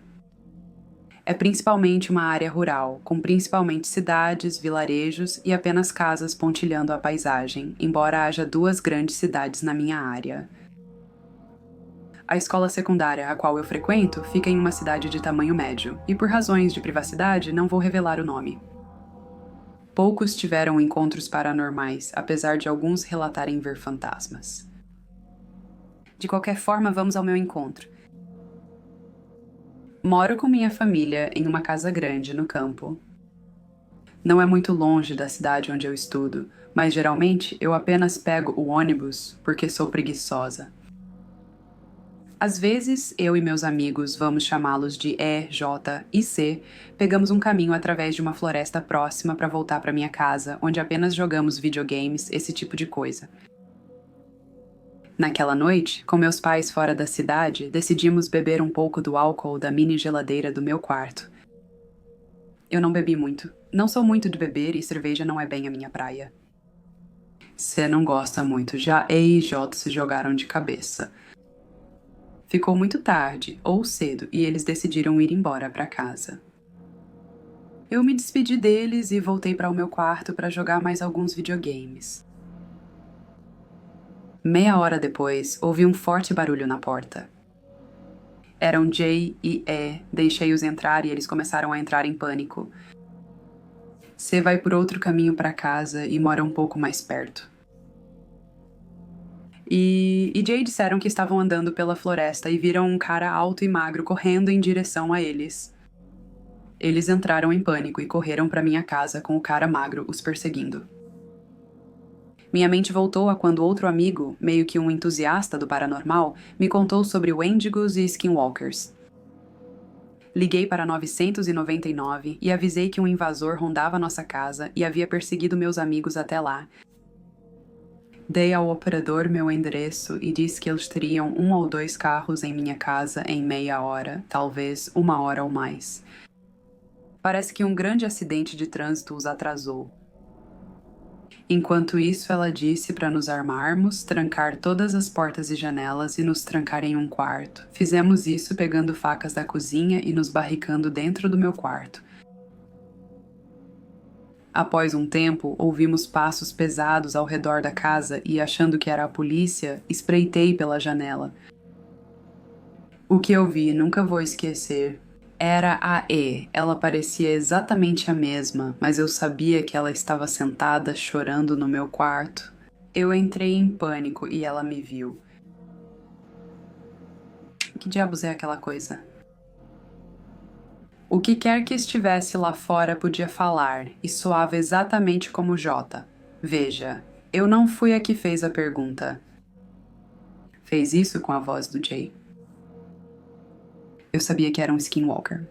É principalmente uma área rural, com principalmente cidades, vilarejos e apenas casas pontilhando a paisagem, embora haja 2 grandes cidades na minha área. A escola secundária a qual eu frequento fica em uma cidade de tamanho médio, e por razões de privacidade não vou revelar o nome. Poucos tiveram encontros paranormais, apesar de alguns relatarem ver fantasmas. De qualquer forma, vamos ao meu encontro. Moro com minha família em uma casa grande no campo. Não é muito longe da cidade onde eu estudo, mas geralmente eu apenas pego o ônibus porque sou preguiçosa. Às vezes, eu e meus amigos, vamos chamá-los de E, J e C, pegamos um caminho através de uma floresta próxima para voltar para minha casa, onde apenas jogamos videogames, esse tipo de coisa. Naquela noite, com meus pais fora da cidade, decidimos beber um pouco do álcool da mini geladeira do meu quarto. Eu não bebi muito. Não sou muito de beber e cerveja não é bem a minha praia. Cê não gosta muito, já E e J se jogaram de cabeça. Ficou muito tarde, ou cedo, e eles decidiram ir embora para casa. Eu me despedi deles e voltei para o meu quarto para jogar mais alguns videogames. Meia hora depois, ouvi um forte barulho na porta. Eram J e E, deixei-os entrar e eles começaram a entrar em pânico. C vai por outro caminho para casa e mora um pouco mais perto. E Jay disseram que estavam andando pela floresta e viram um cara alto e magro correndo em direção a eles. Eles entraram em pânico e correram para minha casa com o cara magro os perseguindo. Minha mente voltou a quando outro amigo, meio que um entusiasta do paranormal, me contou sobre wendigos e skinwalkers. Liguei para 999 e avisei que um invasor rondava nossa casa e havia perseguido meus amigos até lá. Dei ao operador meu endereço e disse que eles teriam 1 ou 2 carros em minha casa em meia hora, talvez 1 hora ou mais. Parece que um grande acidente de trânsito os atrasou. Enquanto isso, ela disse para nos armarmos, trancar todas as portas e janelas e nos trancar em um quarto. Fizemos isso pegando facas da cozinha e nos barricando dentro do meu quarto. Após um tempo, ouvimos passos pesados ao redor da casa e, achando que era a polícia, espreitei pela janela. O que eu vi, nunca vou esquecer. Era a E. Ela parecia exatamente a mesma, mas eu sabia que ela estava sentada chorando no meu quarto. Eu entrei em pânico e ela me viu. Que diabos é aquela coisa? O que quer que estivesse lá fora podia falar, e soava exatamente como J. Veja, eu não fui a que fez a pergunta. Fez isso com a voz do Jay. Eu sabia que era um skinwalker.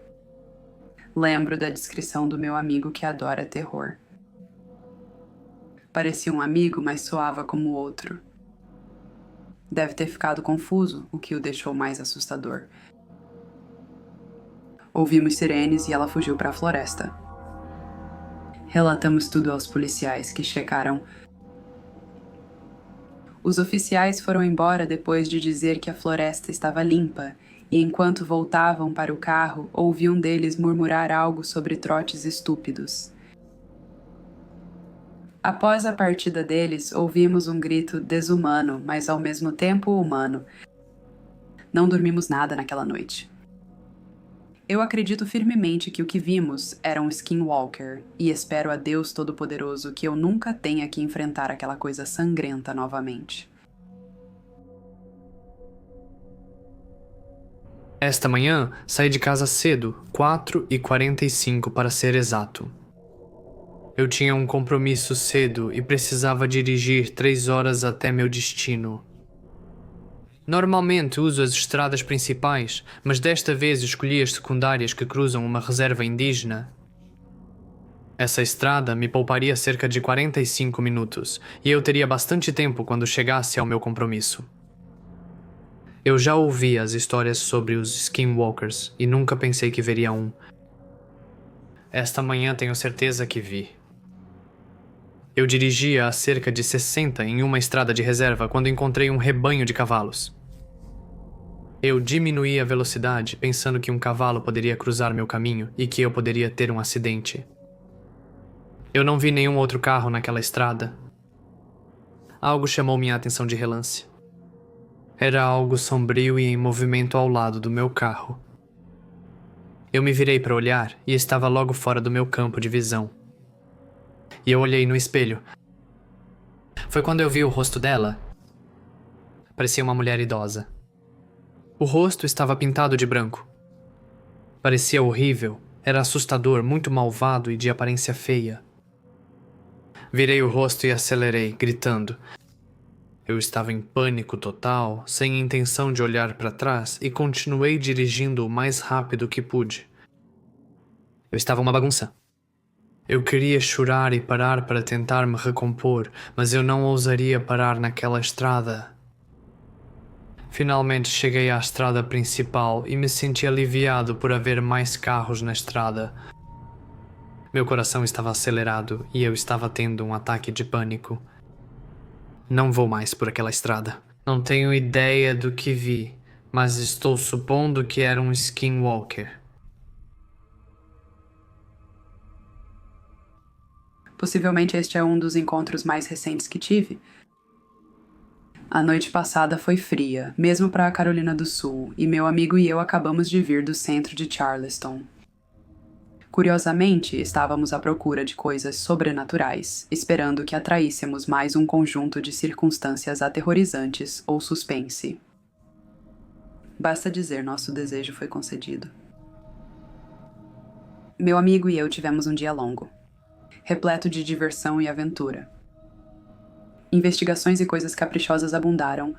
Lembro da descrição do meu amigo que adora terror. Parecia um amigo, mas soava como outro. Deve ter ficado confuso, o que o deixou mais assustador. Ouvimos sirenes e ela fugiu para a floresta. Relatamos tudo aos policiais, que checaram. Os oficiais foram embora depois de dizer que a floresta estava limpa, e enquanto voltavam para o carro, ouvi um deles murmurar algo sobre trotes estúpidos. Após a partida deles, ouvimos um grito desumano, mas ao mesmo tempo humano. Não dormimos nada naquela noite. Eu acredito firmemente que o que vimos era um skinwalker, e espero a Deus Todo-Poderoso que eu nunca tenha que enfrentar aquela coisa sangrenta novamente. Esta manhã, saí de casa cedo, 4h45 para ser exato. Eu tinha um compromisso cedo e precisava dirigir 3 horas até meu destino. Normalmente uso as estradas principais, mas desta vez escolhi as secundárias que cruzam uma reserva indígena. Essa estrada me pouparia cerca de 45 minutos, e eu teria bastante tempo quando chegasse ao meu compromisso. Eu já ouvi as histórias sobre os skinwalkers e nunca pensei que veria um. Esta manhã tenho certeza que vi. Eu dirigia a cerca de 60 em uma estrada de reserva quando encontrei um rebanho de cavalos. Eu diminuí a velocidade pensando que um cavalo poderia cruzar meu caminho e que eu poderia ter um acidente. Eu não vi nenhum outro carro naquela estrada. Algo chamou minha atenção de relance. Era algo sombrio e em movimento ao lado do meu carro. Eu me virei para olhar e estava logo fora do meu campo de visão. E eu olhei no espelho. Foi quando eu vi o rosto dela. Parecia uma mulher idosa. O rosto estava pintado de branco. Parecia horrível, era assustador, muito malvado e de aparência feia. Virei o rosto e acelerei, gritando. Eu estava em pânico total, sem intenção de olhar para trás e continuei dirigindo o mais rápido que pude. Eu estava uma bagunça. Eu queria chorar e parar para tentar me recompor, mas eu não ousaria parar naquela estrada. Finalmente cheguei à estrada principal e me senti aliviado por haver mais carros na estrada. Meu coração estava acelerado e eu estava tendo um ataque de pânico. Não vou mais por aquela estrada. Não tenho ideia do que vi, mas estou supondo que era um skinwalker. Possivelmente este é um dos encontros mais recentes que tive. A noite passada foi fria, mesmo para a Carolina do Sul, e meu amigo e eu acabamos de vir do centro de Charleston. Curiosamente, estávamos à procura de coisas sobrenaturais, esperando que atraíssemos mais um conjunto de circunstâncias aterrorizantes ou suspense. Basta dizer, nosso desejo foi concedido. Meu amigo e eu tivemos um dia longo, repleto de diversão e aventura. Investigações e coisas caprichosas abundaram.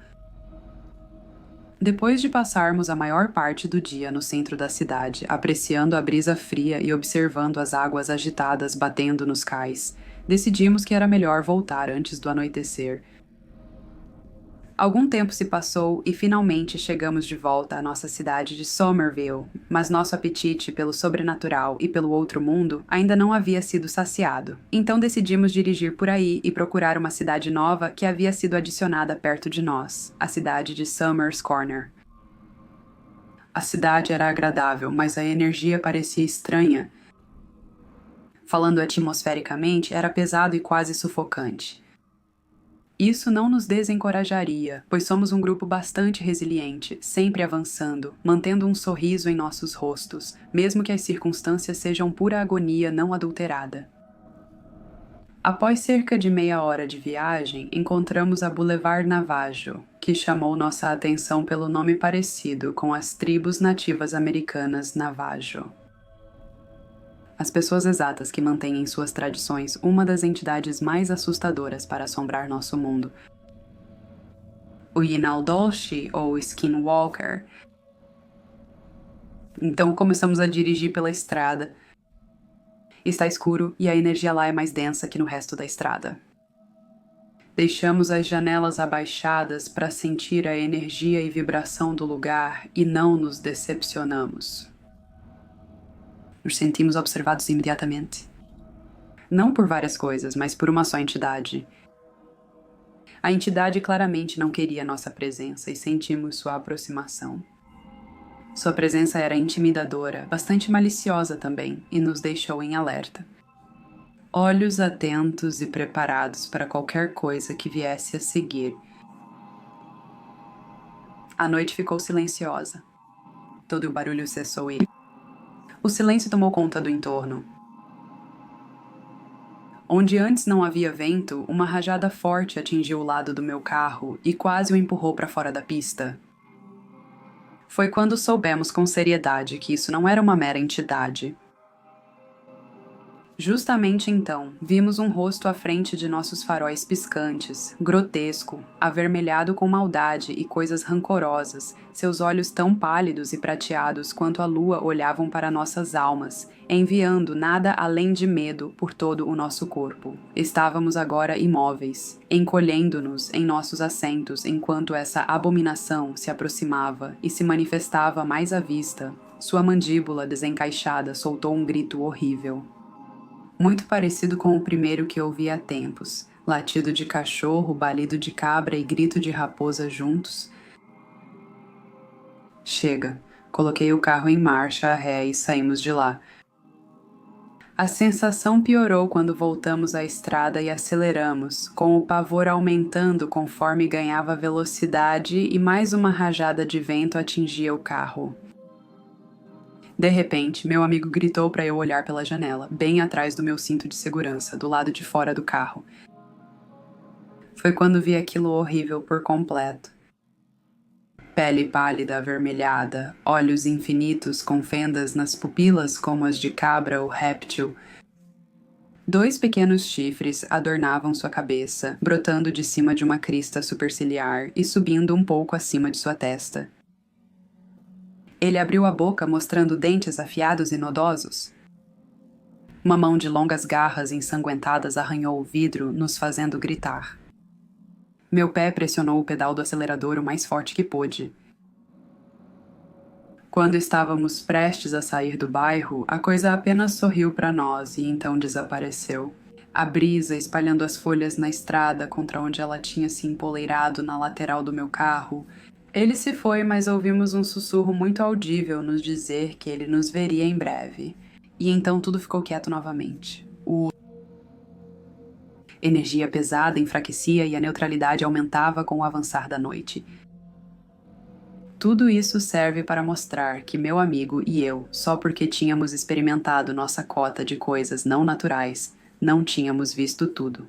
Depois de passarmos a maior parte do dia no centro da cidade, apreciando a brisa fria e observando as águas agitadas batendo nos cais, decidimos que era melhor voltar antes do anoitecer. Algum tempo se passou e finalmente chegamos de volta à nossa cidade de Somerville, mas nosso apetite pelo sobrenatural e pelo outro mundo ainda não havia sido saciado. Então decidimos dirigir por aí e procurar uma cidade nova que havia sido adicionada perto de nós, a cidade de Summers Corner. A cidade era agradável, mas a energia parecia estranha. Falando atmosfericamente, era pesado e quase sufocante. Isso não nos desencorajaria, pois somos um grupo bastante resiliente, sempre avançando, mantendo um sorriso em nossos rostos, mesmo que as circunstâncias sejam pura agonia não adulterada. Após cerca de meia hora de viagem, encontramos a Boulevard Navajo, que chamou nossa atenção pelo nome parecido com as tribos nativas americanas Navajo. As pessoas exatas que mantêm em suas tradições uma das entidades mais assustadoras para assombrar nosso mundo. O Yinaldolshi, ou Skinwalker. Então começamos a dirigir pela estrada. Está escuro e a energia lá é mais densa que no resto da estrada. Deixamos as janelas abaixadas para sentir a energia e vibração do lugar e não nos decepcionamos. Nos sentimos observados imediatamente. Não por várias coisas, mas por uma só entidade. A entidade claramente não queria nossa presença e sentimos sua aproximação. Sua presença era intimidadora, bastante maliciosa também, e nos deixou em alerta. Olhos atentos e preparados para qualquer coisa que viesse a seguir. A noite ficou silenciosa. Todo o barulho cessou e o silêncio tomou conta do entorno. Onde antes não havia vento, uma rajada forte atingiu o lado do meu carro e quase o empurrou para fora da pista. Foi quando soubemos com seriedade que isso não era uma mera entidade. Justamente então, vimos um rosto à frente de nossos faróis piscantes, grotesco, avermelhado com maldade e coisas rancorosas, seus olhos tão pálidos e prateados quanto a lua olhavam para nossas almas, enviando nada além de medo por todo o nosso corpo. Estávamos agora imóveis, encolhendo-nos em nossos assentos enquanto essa abominação se aproximava e se manifestava mais à vista. Sua mandíbula desencaixada soltou um grito horrível. Muito parecido com o primeiro que ouvi há tempos, latido de cachorro, balido de cabra e grito de raposa juntos. Chega, coloquei o carro em marcha a ré e saímos de lá. A sensação piorou quando voltamos à estrada e aceleramos, com o pavor aumentando conforme ganhava velocidade e mais uma rajada de vento atingia o carro. De repente, meu amigo gritou para eu olhar pela janela, bem atrás do meu cinto de segurança, do lado de fora do carro. Foi quando vi aquilo horrível por completo. Pele pálida avermelhada, olhos infinitos com fendas nas pupilas como as de cabra ou réptil. 2 pequenos chifres adornavam sua cabeça, brotando de cima de uma crista superciliar e subindo um pouco acima de sua testa. Ele abriu a boca mostrando dentes afiados e nodosos. Uma mão de longas garras ensanguentadas arranhou o vidro, nos fazendo gritar. Meu pé pressionou o pedal do acelerador o mais forte que pôde. Quando estávamos prestes a sair do bairro, a coisa apenas sorriu para nós e então desapareceu. A brisa espalhando as folhas na estrada contra onde ela tinha se empoleirado na lateral do meu carro. Ele se foi, mas ouvimos um sussurro muito audível nos dizer que ele nos veria em breve. E então tudo ficou quieto novamente. Energia pesada enfraquecia e a neutralidade aumentava com o avançar da noite. Tudo isso serve para mostrar que meu amigo e eu, só porque tínhamos experimentado nossa cota de coisas não naturais, não tínhamos visto tudo.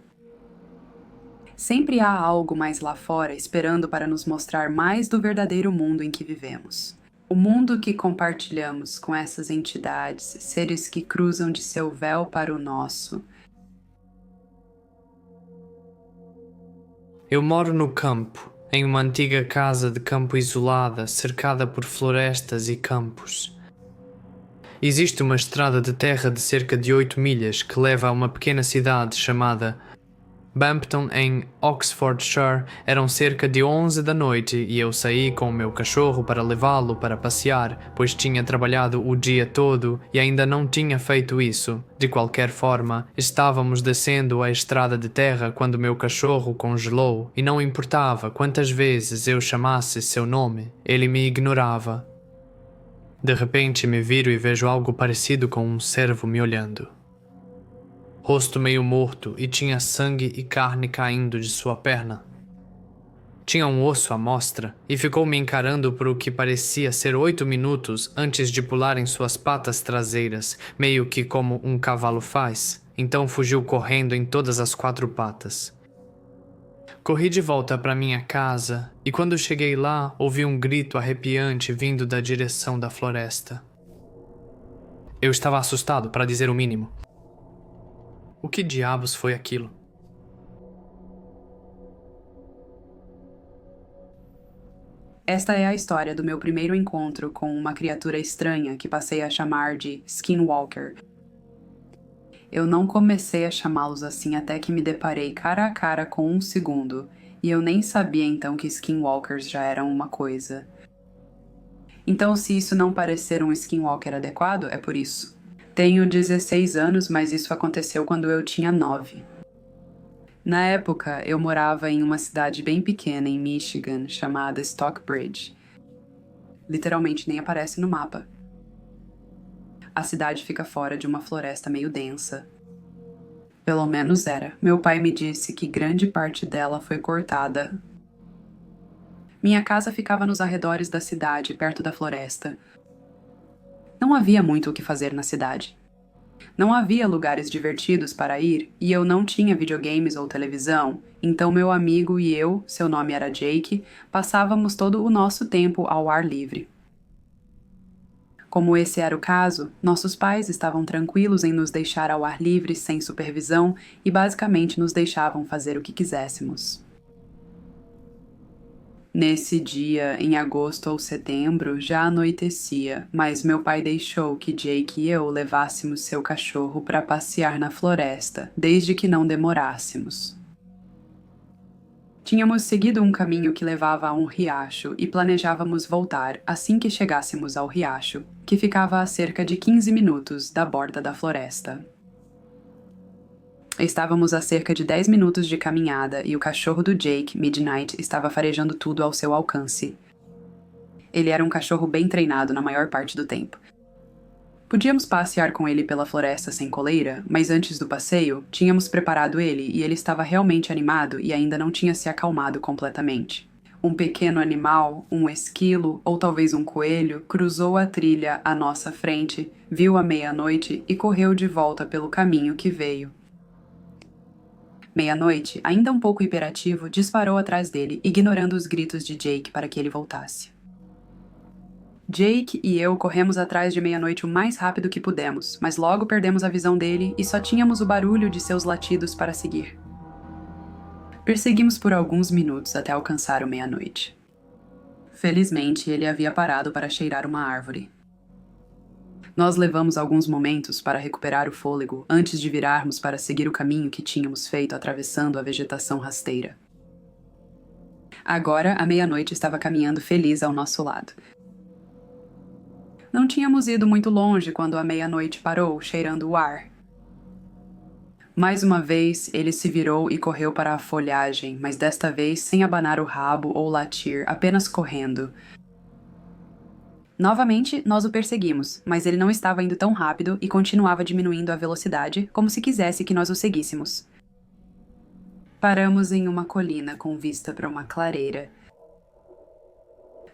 Sempre há algo mais lá fora esperando para nos mostrar mais do verdadeiro mundo em que vivemos. O mundo que compartilhamos com essas entidades, seres que cruzam de seu véu para o nosso. Eu moro no campo, em uma antiga casa de campo isolada, cercada por florestas e campos. Existe uma estrada de terra de cerca de 8 milhas que leva a uma pequena cidade chamada Bampton, em Oxfordshire. Eram cerca de 11 da noite e eu saí com o meu cachorro para levá-lo para passear, pois tinha trabalhado o dia todo e ainda não tinha feito isso. De qualquer forma, estávamos descendo a estrada de terra quando meu cachorro congelou e não importava quantas vezes eu chamasse seu nome, ele me ignorava. De repente me viro e vejo algo parecido com um cervo me olhando. Rosto meio morto e tinha sangue e carne caindo de sua perna. Tinha um osso à mostra e ficou me encarando por o que parecia ser 8 minutos antes de pular em suas patas traseiras, meio que como um cavalo faz. Então fugiu correndo em todas as 4 patas. Corri de volta para minha casa e quando cheguei lá, ouvi um grito arrepiante vindo da direção da floresta. Eu estava assustado, para dizer o mínimo. O que diabos foi aquilo? Esta é a história do meu primeiro encontro com uma criatura estranha que passei a chamar de Skinwalker. Eu não comecei a chamá-los assim até que me deparei cara a cara com um segundo, e eu nem sabia então que skinwalkers já eram uma coisa. Então, se isso não parecer um skinwalker adequado, é por isso. Tenho 16 anos, mas isso aconteceu quando eu tinha 9. Na época, eu morava em uma cidade bem pequena em Michigan, chamada Stockbridge. Literalmente nem aparece no mapa. A cidade fica fora de uma floresta meio densa. Pelo menos era. Meu pai me disse que grande parte dela foi cortada. Minha casa ficava nos arredores da cidade, perto da floresta. Não havia muito o que fazer na cidade. Não havia lugares divertidos para ir e eu não tinha videogames ou televisão, então meu amigo e eu, seu nome era Jake, passávamos todo o nosso tempo ao ar livre. Como esse era o caso, nossos pais estavam tranquilos em nos deixar ao ar livre sem supervisão e basicamente nos deixavam fazer o que quiséssemos. Nesse dia, em agosto ou setembro, já anoitecia, mas meu pai deixou que Jake e eu levássemos seu cachorro para passear na floresta, desde que não demorássemos. Tínhamos seguido um caminho que levava a um riacho e planejávamos voltar assim que chegássemos ao riacho, que ficava a cerca de 15 minutos da borda da floresta. Estávamos a cerca de 10 minutos de caminhada e o cachorro do Jake, Midnight, estava farejando tudo ao seu alcance. Ele era um cachorro bem treinado na maior parte do tempo. Podíamos passear com ele pela floresta sem coleira, mas antes do passeio, tínhamos preparado ele e ele estava realmente animado e ainda não tinha se acalmado completamente. Um pequeno animal, um esquilo ou talvez um coelho, cruzou a trilha à nossa frente, viu a meia-noite e correu de volta pelo caminho que veio. Meia-noite, ainda um pouco hiperativo, disparou atrás dele, ignorando os gritos de Jake para que ele voltasse. Jake e eu corremos atrás de meia-noite o mais rápido que pudemos, mas logo perdemos a visão dele e só tínhamos o barulho de seus latidos para seguir. Perseguimos por alguns minutos até alcançar o meia-noite. Felizmente, ele havia parado para cheirar uma árvore. Nós levamos alguns momentos para recuperar o fôlego antes de virarmos para seguir o caminho que tínhamos feito atravessando a vegetação rasteira. Agora, a meia-noite estava caminhando feliz ao nosso lado. Não tínhamos ido muito longe quando a meia-noite parou, cheirando o ar. Mais uma vez, ele se virou e correu para a folhagem, mas desta vez sem abanar o rabo ou latir, apenas correndo. Novamente, nós o perseguimos, mas ele não estava indo tão rápido e continuava diminuindo a velocidade, como se quisesse que nós o seguíssemos. Paramos em uma colina com vista para uma clareira.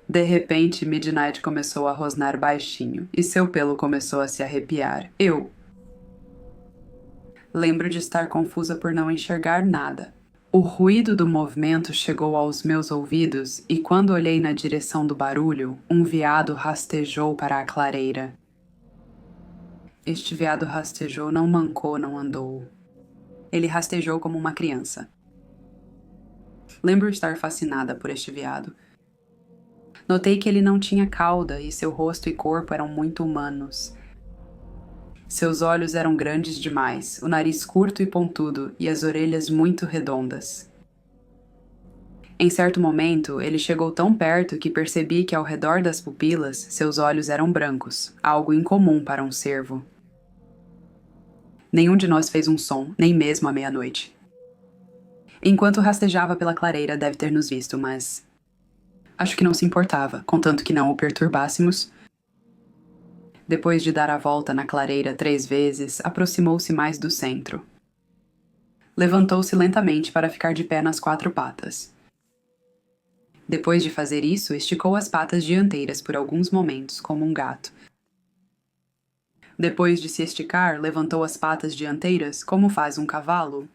De repente, Midnight começou a rosnar baixinho, e seu pelo começou a se arrepiar. Lembro de estar confusa por não enxergar nada. O ruído do movimento chegou aos meus ouvidos e quando olhei na direção do barulho, um veado rastejou para a clareira. Este veado rastejou, não mancou, não andou. Ele rastejou como uma criança. Lembro estar fascinada por este veado. Notei que ele não tinha cauda e seu rosto e corpo eram muito humanos. Seus olhos eram grandes demais, o nariz curto e pontudo e as orelhas muito redondas. Em certo momento, ele chegou tão perto que percebi que ao redor das pupilas, seus olhos eram brancos, algo incomum para um cervo. Nenhum de nós fez um som, nem mesmo à meia-noite. Enquanto rastejava pela clareira, deve ter nos visto, mas acho que não se importava, contanto que não o perturbássemos. Depois de dar a volta na clareira 3 vezes, aproximou-se mais do centro. Levantou-se lentamente para ficar de pé nas 4 patas. Depois de fazer isso, esticou as patas dianteiras por alguns momentos, como um gato. Depois de se esticar, levantou as patas dianteiras, como faz um cavalo.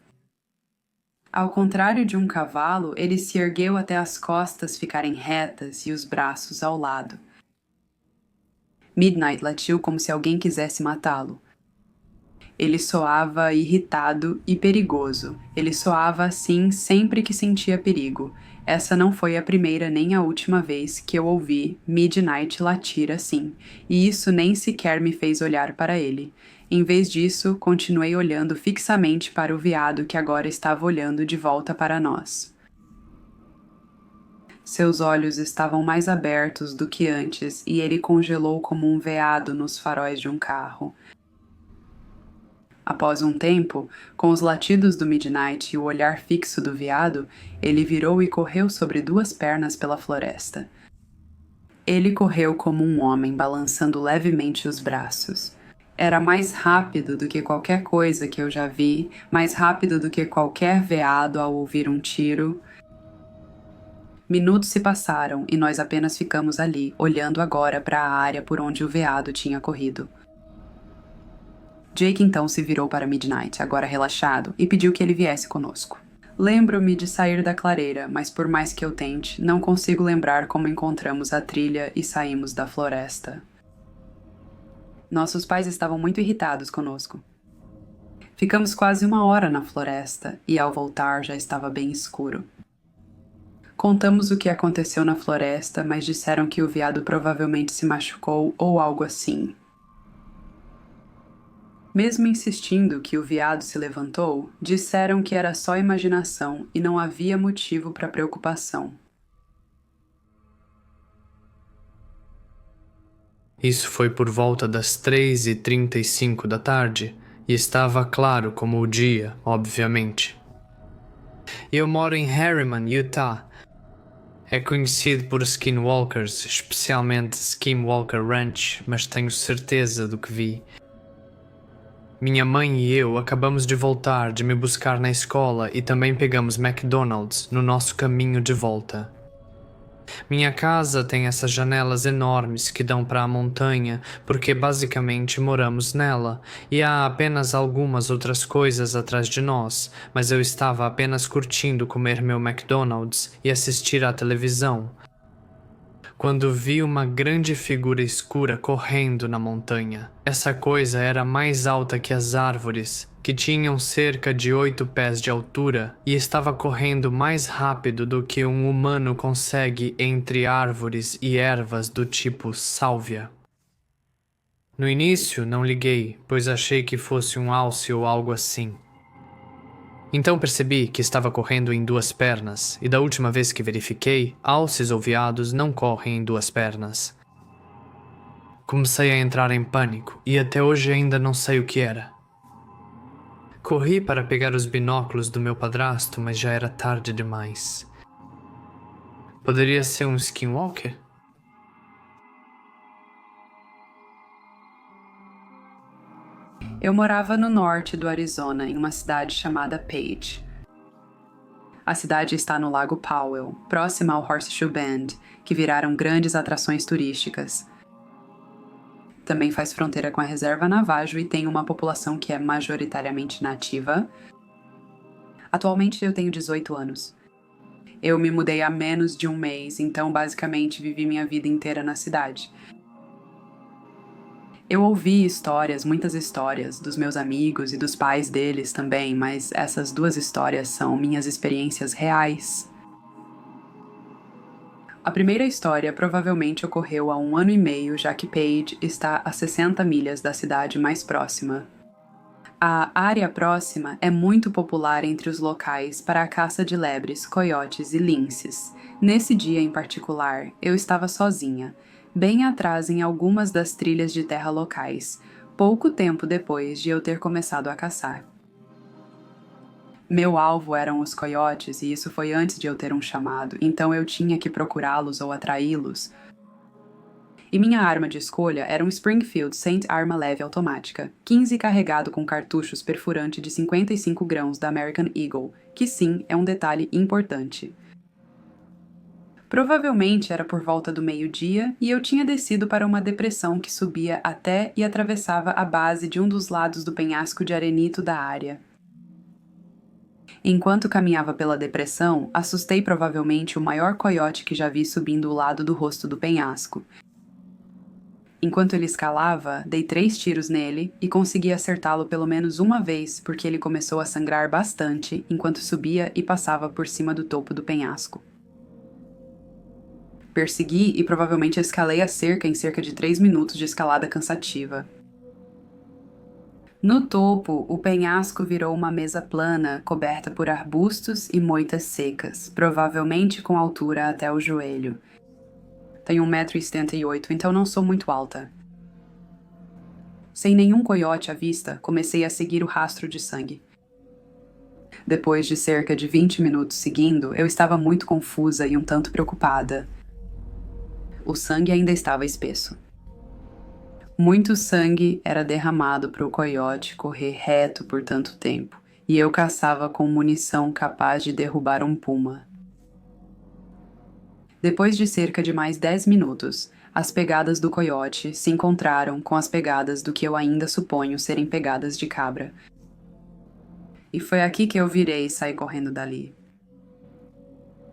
Ao contrário de um cavalo, ele se ergueu até as costas ficarem retas e os braços ao lado. Midnight latiu como se alguém quisesse matá-lo. Ele soava irritado e perigoso. Ele soava assim sempre que sentia perigo. Essa não foi a primeira nem a última vez que eu ouvi Midnight latir assim, e isso nem sequer me fez olhar para ele. Em vez disso, continuei olhando fixamente para o veado que agora estava olhando de volta para nós. Seus olhos estavam mais abertos do que antes e ele congelou como um veado nos faróis de um carro. Após um tempo, com os latidos do Midnight e o olhar fixo do veado, ele virou e correu sobre duas pernas pela floresta. Ele correu como um homem, balançando levemente os braços. Era mais rápido do que qualquer coisa que eu já vi, mais rápido do que qualquer veado ao ouvir um tiro. Minutos se passaram e nós apenas ficamos ali, olhando agora para a área por onde o veado tinha corrido. Jake então se virou para Midnight, agora relaxado, e pediu que ele viesse conosco. Lembro-me de sair da clareira, mas por mais que eu tente, não consigo lembrar como encontramos a trilha e saímos da floresta. Nossos pais estavam muito irritados conosco. Ficamos quase 1 hora na floresta e ao voltar já estava bem escuro. Contamos o que aconteceu na floresta, mas disseram que o veado provavelmente se machucou ou algo assim. Mesmo insistindo que o veado se levantou, disseram que era só imaginação e não havia motivo para preocupação. Isso foi por volta das 3h35 da tarde e estava claro como o dia, obviamente. Eu moro em Harriman, Utah. É conhecido por skinwalkers, especialmente Skinwalker Ranch, mas tenho certeza do que vi. Minha mãe e eu acabamos de voltar de me buscar na escola e também pegamos McDonald's no nosso caminho de volta. Minha casa tem essas janelas enormes que dão para a montanha porque basicamente moramos nela e há apenas algumas outras coisas atrás de nós, mas eu estava apenas curtindo comer meu McDonald's e assistir à televisão, quando vi uma grande figura escura correndo na montanha. Essa coisa era mais alta que as árvores, que tinham cerca de 8 pés de altura, e estava correndo mais rápido do que um humano consegue entre árvores e ervas do tipo sálvia. No início não liguei, pois achei que fosse um alce ou algo assim. Então percebi que estava correndo em 2 pernas, e da última vez que verifiquei, alces ou veados não correm em 2 pernas. Comecei a entrar em pânico, e até hoje ainda não sei o que era. Corri para pegar os binóculos do meu padrasto, mas já era tarde demais. Poderia ser um skinwalker? Eu morava no norte do Arizona, em uma cidade chamada Page. A cidade está no Lago Powell, próxima ao Horseshoe Bend, que viraram grandes atrações turísticas. Também faz fronteira com a reserva Navajo e tem uma população que é majoritariamente nativa. Atualmente eu tenho 18 anos. Eu me mudei há menos de um mês, então basicamente vivi minha vida inteira na cidade. Eu ouvi histórias, muitas histórias, dos meus amigos e dos pais deles também, mas essas 2 histórias são minhas experiências reais. A primeira história provavelmente ocorreu há 1 ano e meio, já que Page está a 60 milhas da cidade mais próxima. A área próxima é muito popular entre os locais para a caça de lebres, coiotes e linces. Nesse dia em particular, eu estava sozinha, bem atrás em algumas das trilhas de terra locais, pouco tempo depois de eu ter começado a caçar. Meu alvo eram os coiotes e isso foi antes de eu ter um chamado, então eu tinha que procurá-los ou atraí-los. E minha arma de escolha era um Springfield Saint Arma leve automática, 15 carregado com cartuchos perfurante de 55 grãos da American Eagle, que sim, é um detalhe importante. Provavelmente era por volta do meio-dia e eu tinha descido para uma depressão que subia até e atravessava a base de um dos lados do penhasco de arenito da área. Enquanto caminhava pela depressão, assustei provavelmente o maior coiote que já vi subindo o lado do rosto do penhasco. Enquanto ele escalava, dei 3 tiros nele e consegui acertá-lo pelo menos uma vez porque ele começou a sangrar bastante enquanto subia e passava por cima do topo do penhasco. Persegui e provavelmente escalei a cerca em cerca de 3 minutos de escalada cansativa. No topo, o penhasco virou uma mesa plana, coberta por arbustos e moitas secas, provavelmente com altura até o joelho. Tenho 1,78 m, então não sou muito alta. Sem nenhum coiote à vista, comecei a seguir o rastro de sangue. Depois de cerca de 20 minutos seguindo, eu estava muito confusa e um tanto preocupada. O sangue ainda estava espesso. Muito sangue era derramado para o coiote correr reto por tanto tempo, e eu caçava com munição capaz de derrubar um puma. Depois de cerca de mais 10 minutos, as pegadas do coiote se encontraram com as pegadas do que eu ainda suponho serem pegadas de cabra. E foi aqui que eu virei e saí correndo dali.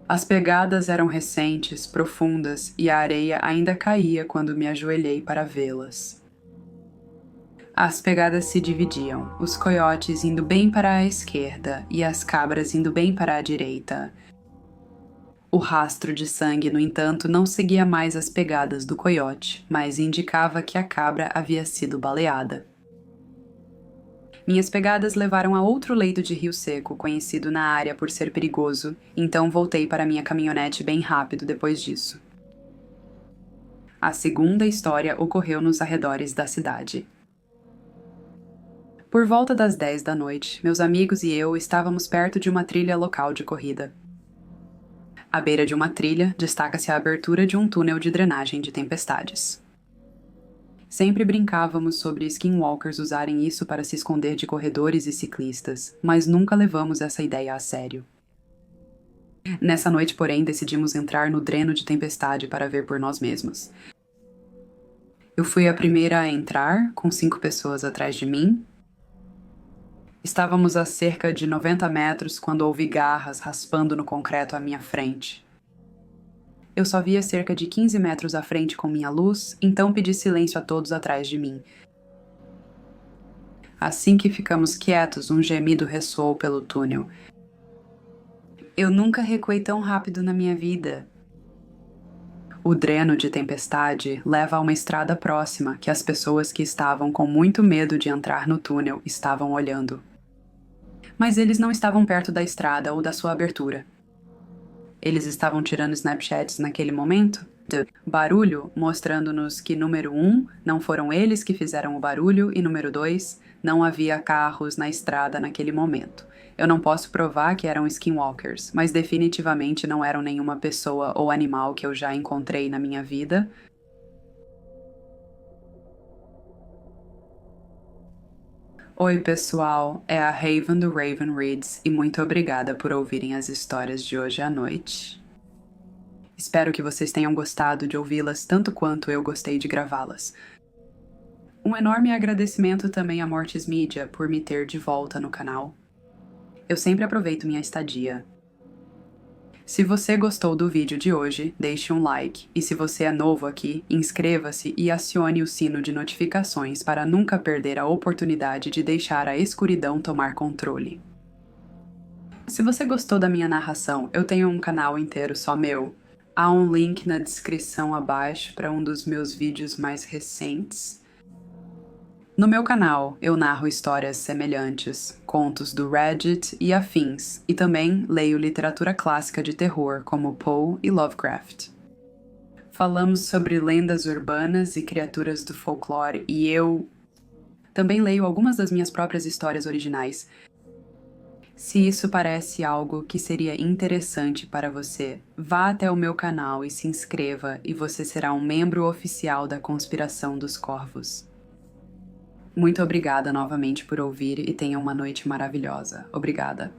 As pegadas eram recentes, profundas, e a areia ainda caía quando me ajoelhei para vê-las. As pegadas se dividiam, os coiotes indo bem para a esquerda e as cabras indo bem para a direita. O rastro de sangue, no entanto, não seguia mais as pegadas do coiote, mas indicava que a cabra havia sido baleada. Minhas pegadas levaram a outro leito de rio seco, conhecido na área por ser perigoso, então voltei para minha caminhonete bem rápido depois disso. A segunda história ocorreu nos arredores da cidade. Por volta das 10 da noite, meus amigos e eu estávamos perto de uma trilha local de corrida. À beira de uma trilha, destaca-se a abertura de um túnel de drenagem de tempestades. Sempre brincávamos sobre skinwalkers usarem isso para se esconder de corredores e ciclistas, mas nunca levamos essa ideia a sério. Nessa noite, porém, decidimos entrar no dreno de tempestade para ver por nós mesmos. Eu fui a primeira a entrar, com 5 pessoas atrás de mim. Estávamos a cerca de 90 metros quando ouvi garras raspando no concreto à minha frente. Eu só via cerca de 15 metros à frente com minha luz, então pedi silêncio a todos atrás de mim. Assim que ficamos quietos, um gemido ressoou pelo túnel. Eu nunca recuei tão rápido na minha vida. O dreno de tempestade leva a uma estrada próxima que as pessoas que estavam com muito medo de entrar no túnel estavam olhando. Mas eles não estavam perto da estrada ou da sua abertura. Eles estavam tirando Snapchats naquele momento, de barulho, mostrando-nos que número 1, não foram eles que fizeram o barulho, e número 2, não havia carros na estrada naquele momento. Eu não posso provar que eram skinwalkers, mas definitivamente não eram nenhuma pessoa ou animal que eu já encontrei na minha vida. Oi pessoal, é a Raven do Raven Reads e muito obrigada por ouvirem as histórias de hoje à noite. Espero que vocês tenham gostado de ouvi-las tanto quanto eu gostei de gravá-las. Um enorme agradecimento também a Mortis Media por me ter de volta no canal. Eu sempre aproveito minha estadia. Se você gostou do vídeo de hoje, deixe um like, e se você é novo aqui, inscreva-se e acione o sino de notificações para nunca perder a oportunidade de deixar a escuridão tomar controle. Se você gostou da minha narração, eu tenho um canal inteiro só meu. Há um link na descrição abaixo para um dos meus vídeos mais recentes. No meu canal, eu narro histórias semelhantes, contos do Reddit e afins, e também leio literatura clássica de terror como Poe e Lovecraft. Falamos sobre lendas urbanas e criaturas do folclore e eu também leio algumas das minhas próprias histórias originais. Se isso parece algo que seria interessante para você, vá até o meu canal e se inscreva e você será um membro oficial da Conspiração dos Corvos. Muito obrigada novamente por ouvir e tenha uma noite maravilhosa. Obrigada.